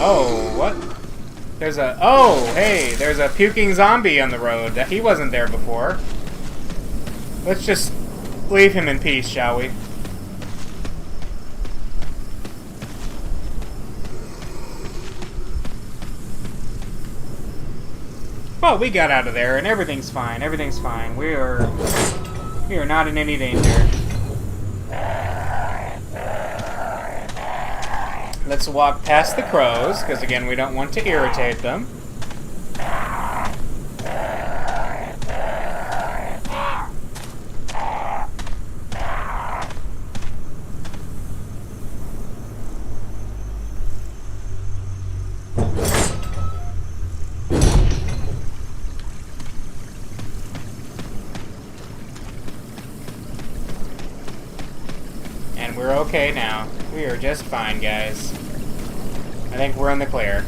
Oh, what? There's a puking zombie on the road. He wasn't there before. Let's just leave him in peace, shall we? Well, we got out of there, and everything's fine. Everything's fine. We are not in any danger. Let's walk past the crows, because again, we don't want to irritate them. And we're okay now. We are just fine, guys. I think we're in the clear.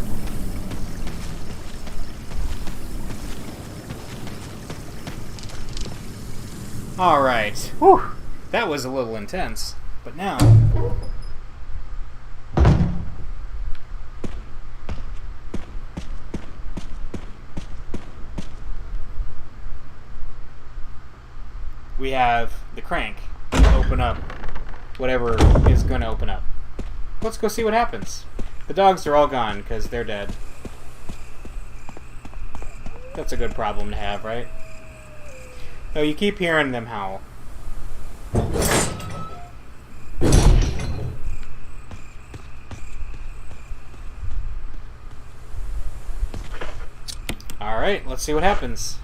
Alright. Whew. That was a little intense. But now... we have the crank to open up whatever is going to open up. Let's go see what happens. The dogs are all gone because they're dead. That's a good problem to have, right? Oh, you keep hearing them howl. Alright, let's see what happens.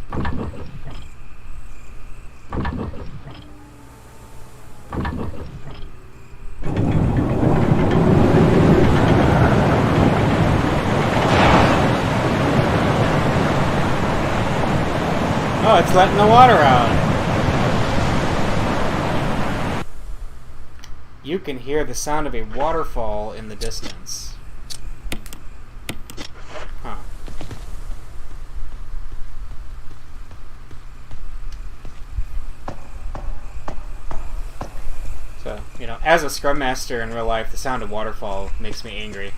Oh, it's letting the water out. You can hear the sound of a waterfall in the distance. Huh. So, you know, as a scrum master in real life, the sound of waterfall makes me angry.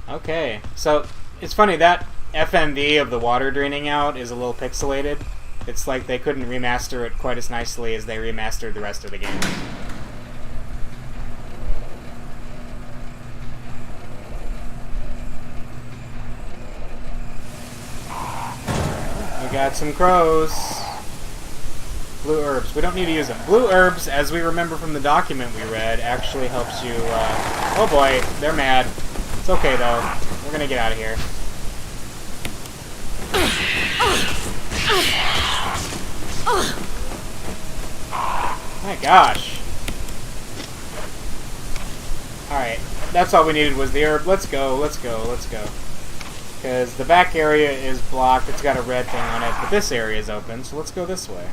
Okay, so it's funny that FMV of the water draining out is a little pixelated. It's like they couldn't remaster it quite as nicely as they remastered the rest of the game. We got some crows. Blue herbs. We don't need to use them. Blue herbs, as we remember from the document we read, actually helps you... oh boy, they're mad. It's okay though. We're gonna get out of here. My gosh. Alright, that's all we needed was the herb. Let's go, let's go, let's go. Because the back area is blocked, it's got a red thing on it, but this area is open, so let's go this way.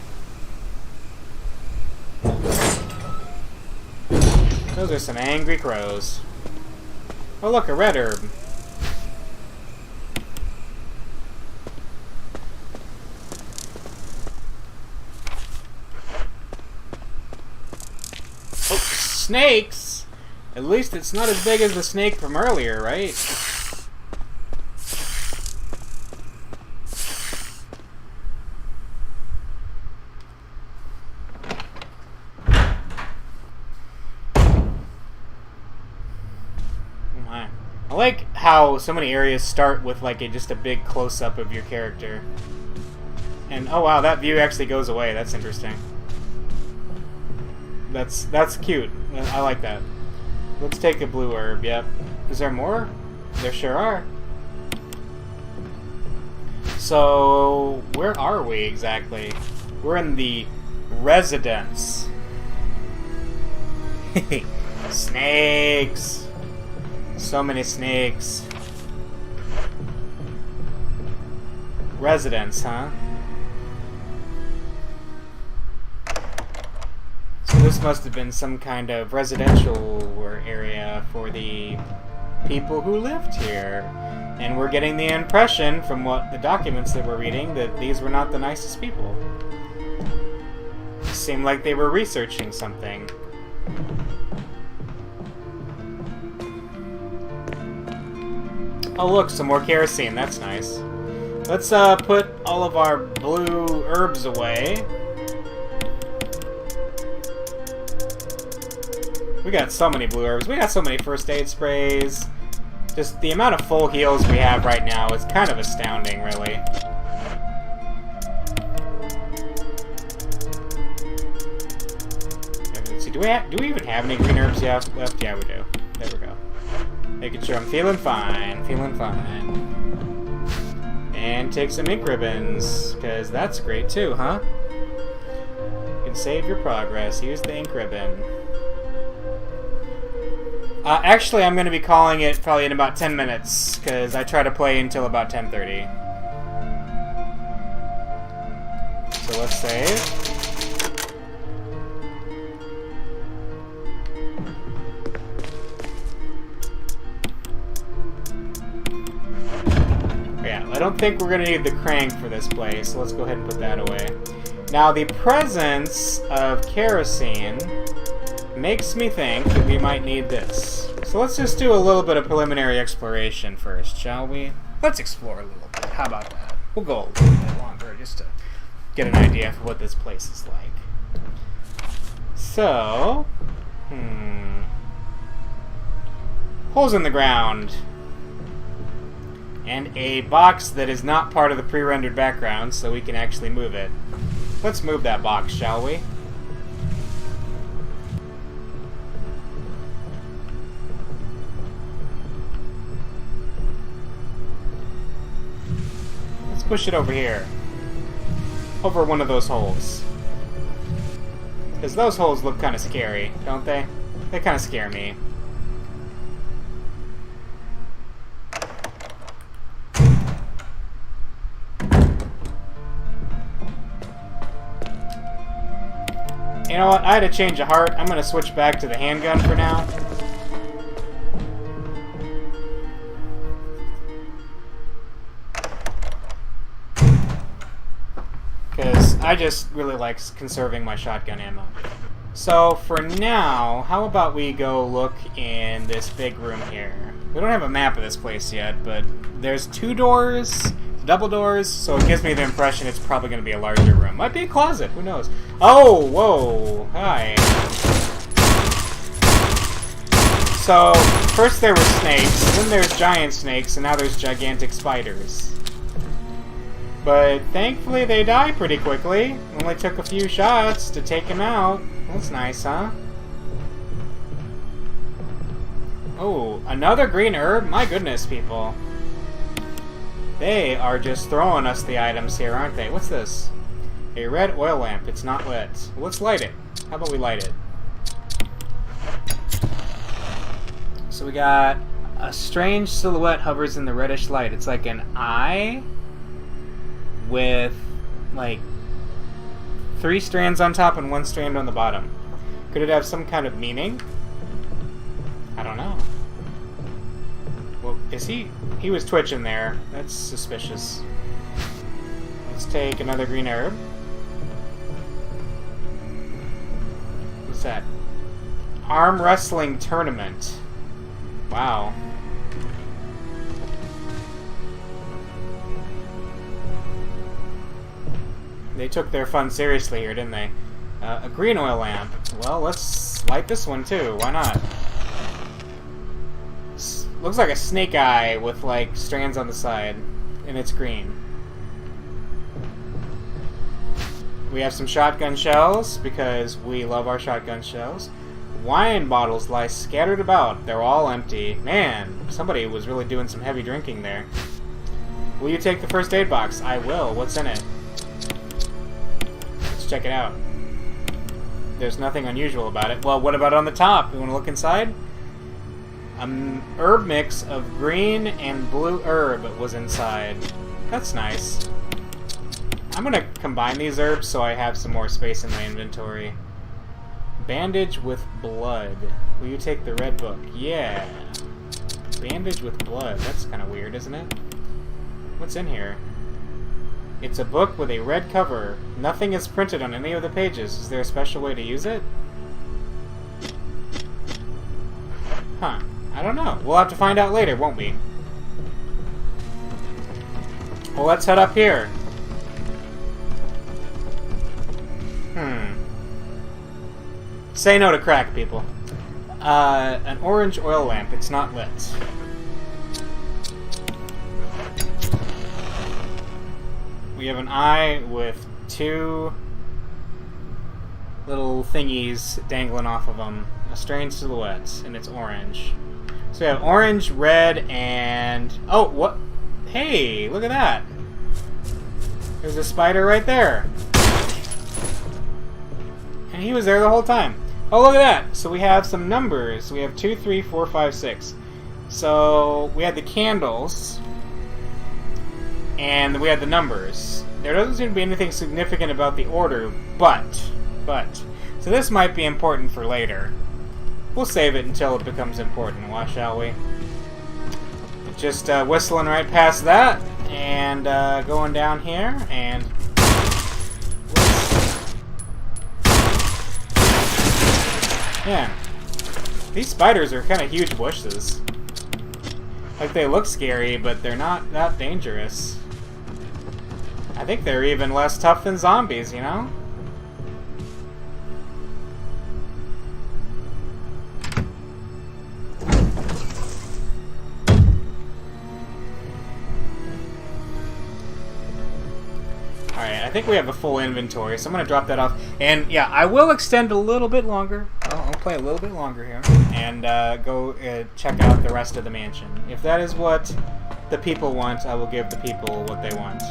Those are some angry crows. Oh look, a red herb. Oh, snakes! At least it's not as big as the snake from earlier, right? like how so many areas start with like just a big close-up of your character. And oh wow, that view actually goes away. That's interesting. That's cute. I like that. Let's take a blue herb. Yep. Is there more? There sure are. So where are we exactly? We're in the residence. Snakes. So many snakes. Residence, huh? So this must have been some kind of residential area for the people who lived here. And we're getting the impression from what the documents that we're reading that these were not the nicest people. Seemed like they were researching something. Oh look, some more kerosene. That's nice. Let's put all of our blue herbs away. We got so many blue herbs. We got so many first aid sprays. Just the amount of full heals we have right now is kind of astounding, really. Let's see, do we even have any green herbs left? Yeah, we do. There we go. Making sure I'm feeling fine, And take some ink ribbons, because that's great too, huh? You can save your progress. Use the ink ribbon. Actually, I'm going to be calling it probably in about 10 minutes, because I try to play until about 10:30. So let's save. Yeah, I don't think we're going to need the crank for this place, so let's go ahead and put that away. Now, the presence of kerosene makes me think that we might need this. So let's just do a little bit of preliminary exploration first, shall we? Let's explore a little bit. How about that? We'll go a little bit longer just to get an idea of what this place is like. So, holes in the ground. And a box that is not part of the pre-rendered background, so we can actually move it. Let's move that box, shall we? Push it over here. Over one of those holes. Because those holes look kind of scary, don't they? They kind of scare me. You know what? I had a change of heart. I'm going to switch back to the handgun for now. Because I just really like conserving my shotgun ammo. So for now, how about we go look in this big room here? We don't have a map of this place yet, but there's 2 doors, double doors, so it gives me the impression it's probably going to be a larger room. Might be a closet, who knows? Oh, whoa, hi. So, first there were snakes, then there's giant snakes, and now there's gigantic spiders. But thankfully they die pretty quickly. Only took a few shots to take him out. That's nice, huh? Oh, another green herb? My goodness, people. They are just throwing us the items here, aren't they? What's this? A red oil lamp. It's not lit. Well, let's light it. How about we light it? So we got a strange silhouette hovers in the reddish light. It's like an eye with like 3 strands on top and 1 strand on the bottom. Could it have some kind of meaning? I don't know. Well, is he was twitching there. That's suspicious. Let's take another green herb. What's that? Arm wrestling tournament. Wow. They took their fun seriously here, didn't they? A green oil lamp. Well, let's light this one too. Why not? Looks like a snake eye with like strands on the side, and it's green. We have some shotgun shells because we love our shotgun shells. Wine bottles lie scattered about. They're all empty. Man, somebody was really doing some heavy drinking there. Will you take the first aid box? I will. What's in it? Let's check it out. There's nothing unusual about it. Well, what about on the top? You want to look inside? An herb mix of green and blue herb was inside. That's nice. I'm gonna combine these herbs so I have some more space in my inventory. Bandage with blood. Will you take the red book? Yeah. Bandage with blood. That's kind of weird, isn't it? What's in here? It's a book with a red cover. Nothing is printed on any of the pages. Is there a special way to use it? Huh. I don't know. We'll have to find out later, won't we? Well, let's head up here. Say no to crack, people. An orange oil lamp. It's not lit. We have an eye with two little thingies dangling off of them. A strange silhouette, and it's orange. So we have orange, red, and... Oh, what? Hey, look at that. There's a spider right there. And he was there the whole time. Oh, look at that. So we have some numbers. We have 2, 3, 4, 5, 6. So we had the candles. And we had the numbers. There doesn't seem to be anything significant about the order, but. So this might be important for later. We'll save it until it becomes important, why shall we? Just whistling right past that, and going down here, and... Yeah. These spiders are kind of huge bushes. Like, they look scary, but they're not that dangerous. I think they're even less tough than zombies, you know? Alright, I think we have a full inventory, so I'm going to drop that off. And, yeah, I will extend a little bit longer. I'll play a little bit longer here. And go check out the rest of the mansion. If that is what the people want, I will give the people what they want.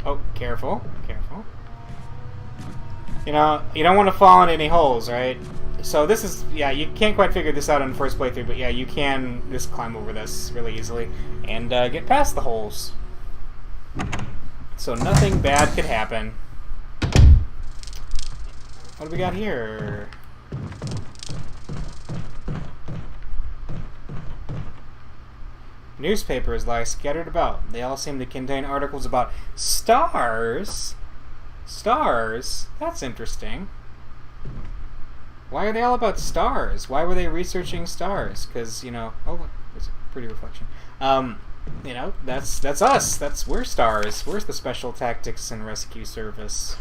Oh, careful, careful. You know, you don't want to fall into any holes, right? So this is, yeah, you can't quite figure this out on the first playthrough, but yeah, you can just climb over this really easily and get past the holes. So nothing bad could happen. What do we got here? Newspapers lie scattered about. They all seem to contain articles about stars. Stars? That's interesting. Why are they all about stars? Why were they researching stars? Because, you know... Oh, look. There's a pretty reflection. You know, that's us. We're stars. We're the Special Tactics and Rescue Service.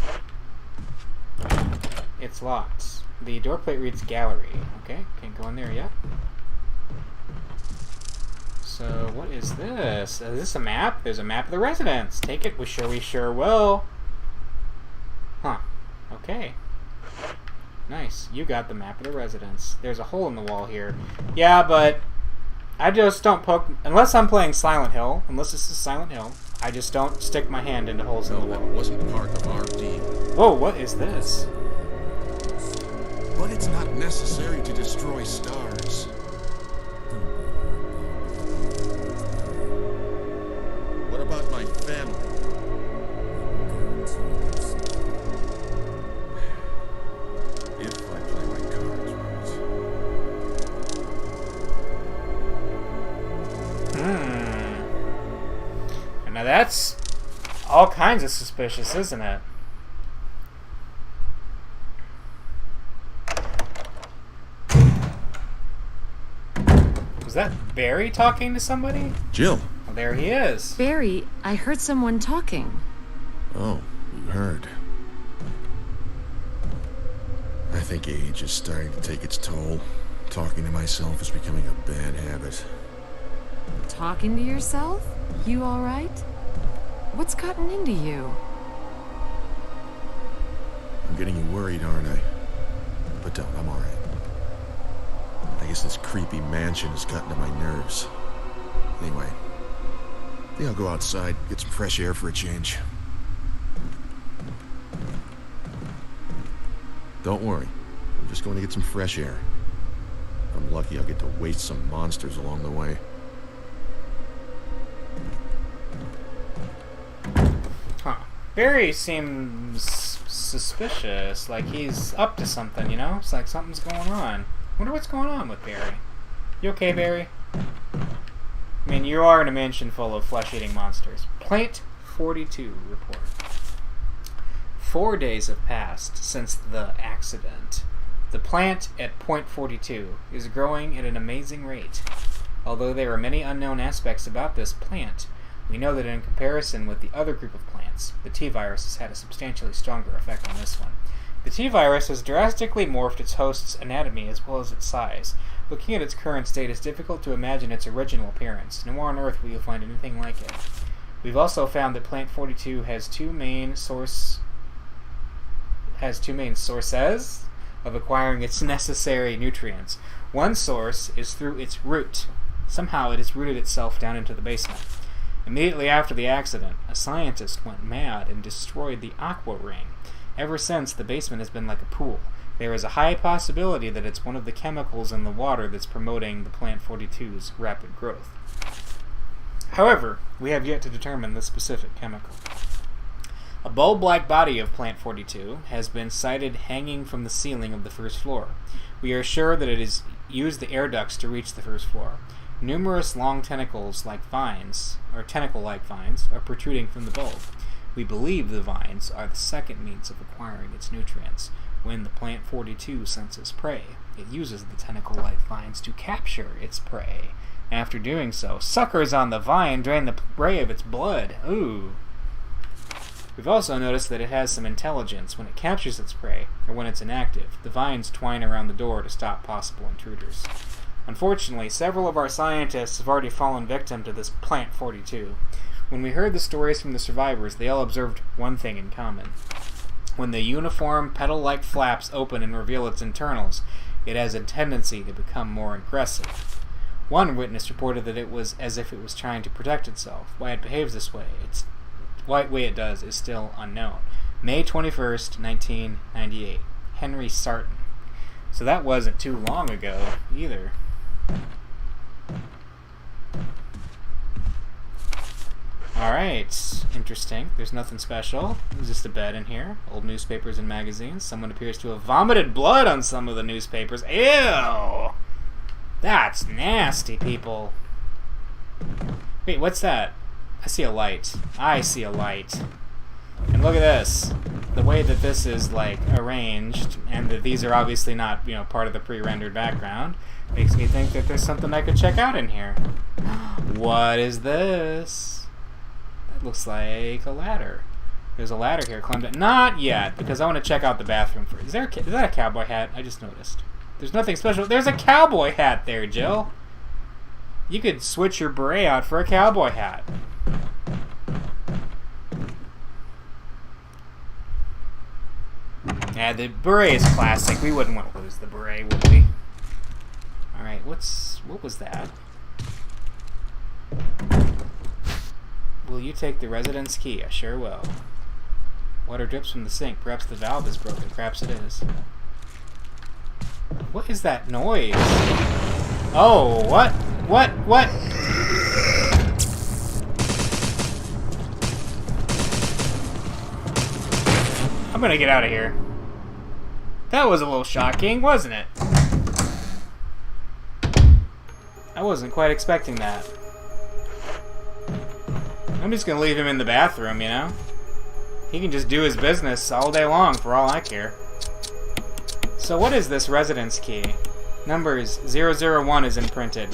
It's locked. The door plate reads gallery. Okay, can't go in there yet. So, what is this? Is this a map? There's a map of the residence. Take it. We sure will. Huh. Okay. Nice. You got the map of the residence. There's a hole in the wall here. Yeah, but I just don't poke... Unless I'm playing Silent Hill. Unless this is Silent Hill. I just don't stick my hand into holes in the wall. That wasn't part of our deal. Whoa, what is this? But it's not necessary to destroy stars. What about my family? If I play my cards right. And now that's... all kinds of suspicious, isn't it? Was that Barry talking to somebody? Jill. Well, there he is. Barry, I heard someone talking. Oh, you heard. I think age is starting to take its toll. Talking to myself is becoming a bad habit. Talking to yourself? You alright? What's gotten into you? I'm getting you worried, aren't I? But don't, I'm alright. I guess this creepy mansion has gotten to my nerves. Anyway, I think I'll go outside, get some fresh air for a change. Don't worry, I'm just going to get some fresh air. If I'm lucky, I'll get to waste some monsters along the way. Huh. Barry seems suspicious, like he's up to something, you know? It's like something's going on. Wonder what's going on with Barry. You okay, Barry? I mean, you are in a mansion full of flesh-eating monsters. Plant 42 report. 4 days have passed since the accident. The plant at Point 42 is growing at an amazing rate. Although there are many unknown aspects about this plant, we know that in comparison with the other group of plants, the T-virus has had a substantially stronger effect on this one. The T-virus has drastically morphed its host's anatomy as well as its size. Looking at its current state, it's difficult to imagine its original appearance. Nowhere on Earth will you find anything like it. We've also found that Plant 42 has two main sources of acquiring its necessary nutrients. One source is through its root. Somehow it has rooted itself down into the basement. Immediately after the accident, a scientist went mad and destroyed the aqua ring. Ever since, the basement has been like a pool. There is a high possibility that it's one of the chemicals in the water that's promoting the Plant 42's rapid growth. However, we have yet to determine the specific chemical. A bulb-like body of Plant 42 has been sighted hanging from the ceiling of the first floor. We are sure that it has used the air ducts to reach the first floor. Numerous long tentacle-like vines are protruding from the bulb. We believe the vines are the second means of acquiring its nutrients. When the Plant 42 senses prey, it uses the tentacle-like vines to capture its prey. After doing so, suckers on the vine drain the prey of its blood. Ooh. We've also noticed that it has some intelligence when it captures its prey, or when it's inactive. The vines twine around the door to stop possible intruders. Unfortunately, several of our scientists have already fallen victim to this Plant 42. When we heard the stories from the survivors, they all observed one thing in common. When the uniform petal-like flaps open and reveal its internals, it has a tendency to become more aggressive. One witness reported that it was as if it was trying to protect itself. Why it behaves this way, what way it does, is still unknown. May 21st, 1998. Henry Sarton. So that wasn't too long ago, either. Alright, interesting. There's nothing special. There's just a bed in here. Old newspapers and magazines. Someone appears to have vomited blood on some of the newspapers. Ew! That's nasty, people. Wait, what's that? I see a light. I see a light. And look at this. The way that this is, like, arranged, and that these are obviously not, part of the pre-rendered background, makes me think that there's something I could check out in here. What is this? That looks like a ladder. There's a ladder here. Climb down. Not yet, because I want to check out the bathroom first. Is that a cowboy hat? I just noticed. There's nothing special. There's a cowboy hat there, Jill. You could switch your beret out for a cowboy hat. Yeah, the beret is classic. We wouldn't want to lose the beret, would we? Alright, what was that? Will you take the residence key? I sure will. Water drips from the sink. Perhaps the valve is broken. Perhaps it is. What is that noise? Oh, what? What? I'm gonna get out of here. That was a little shocking, wasn't it? I wasn't quite expecting that. I'm just gonna leave him in the bathroom, He can just do his business all day long for all I care. So what is this residence key? Numbers 001 is imprinted.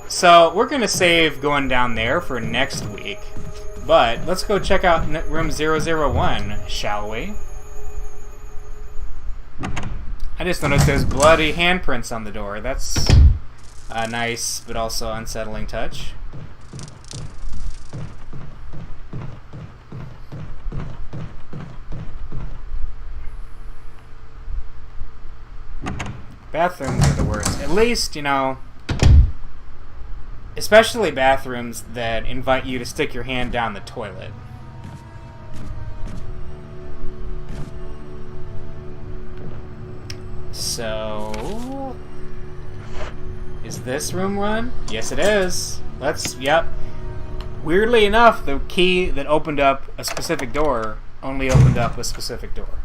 So we're going to save going down there for next week. But let's go check out room 001, shall we? I just noticed there's bloody handprints on the door. That's a nice but also unsettling touch. Bathrooms are the worst. At least, you know, especially bathrooms that invite you to stick your hand down the toilet. So, is this room run? Yes, it is. Yep. Weirdly enough, the key that opened up a specific door only opened up a specific door.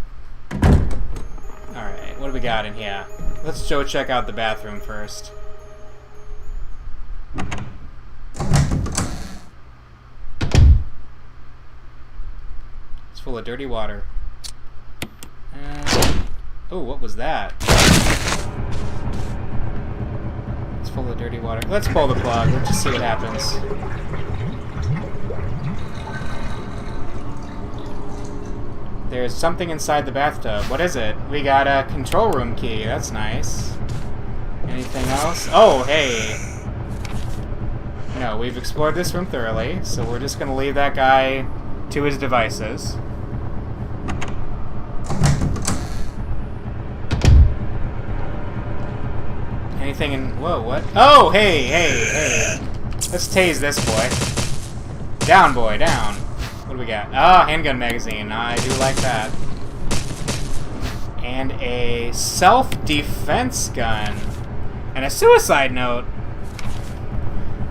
Alright, what do we got in here? Let's go check out the bathroom first. It's full of dirty water. Oh, what was that? It's full of dirty water. Let's pull the plug. Let's just see what happens. There's something inside the bathtub. What is it? We got a control room key. That's nice. Anything else? Oh, hey. No, we've explored this room thoroughly, so we're just going to leave that guy to his devices. Anything in... Whoa, what? Oh, hey. Let's tase this boy. Down, boy, down. What do we got? Ah, handgun magazine. I do like that. And a self-defense gun. And a suicide note.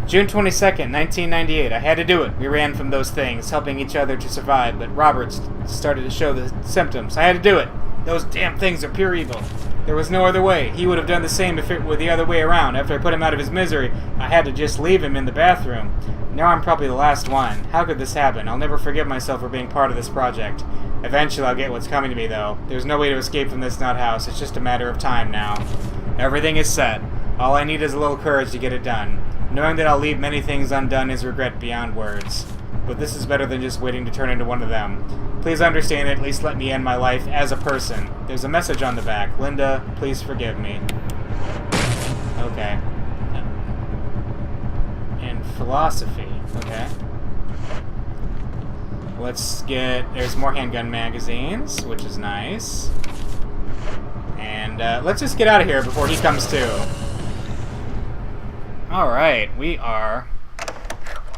June 22nd, 1998. I had to do it. We ran from those things, helping each other to survive, but Roberts started to show the symptoms. I had to do it. Those damn things are pure evil. There was no other way. He would have done the same if it were the other way around. After I put him out of his misery, I had to just leave him in the bathroom. Now I'm probably the last one. How could this happen? I'll never forgive myself for being part of this project. Eventually I'll get what's coming to me, though. There's no way to escape from this nut house. It's just a matter of time now. Everything is set. All I need is a little courage to get it done. Knowing that I'll leave many things undone is regret beyond words. But this is better than just waiting to turn into one of them. Please understand, at least let me end my life as a person. There's a message on the back. Linda, please forgive me. Okay. And philosophy. Okay. Let's get... There's more handgun magazines, which is nice. And let's just get out of here before he comes to. Alright, we are...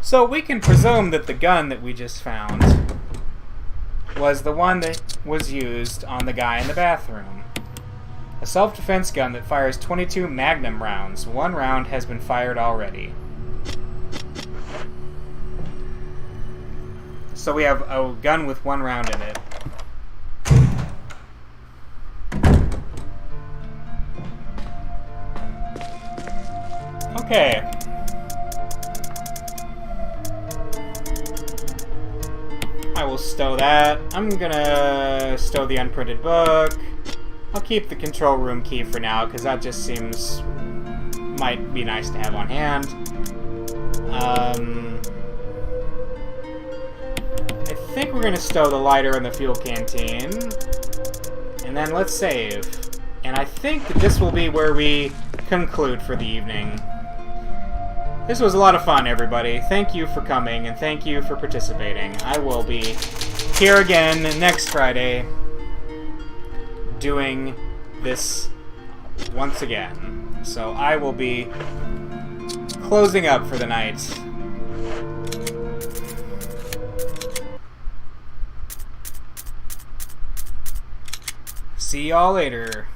So we can presume that the gun that we just found was the one that was used on the guy in the bathroom. A self-defense gun that fires 22 Magnum rounds. 1 round has been fired already. So we have a gun with 1 round in it. Okay. I will stow that. I'm gonna stow the unprinted book. I'll keep the control room key for now, because that just seems... might be nice to have on hand. I think we're gonna stow the lighter in the fuel canteen. And then let's save. And I think that this will be where we conclude for the evening. This was a lot of fun, everybody. Thank you for coming, and thank you for participating. I will be here again next Friday doing this once again. So I will be closing up for the night. See y'all later.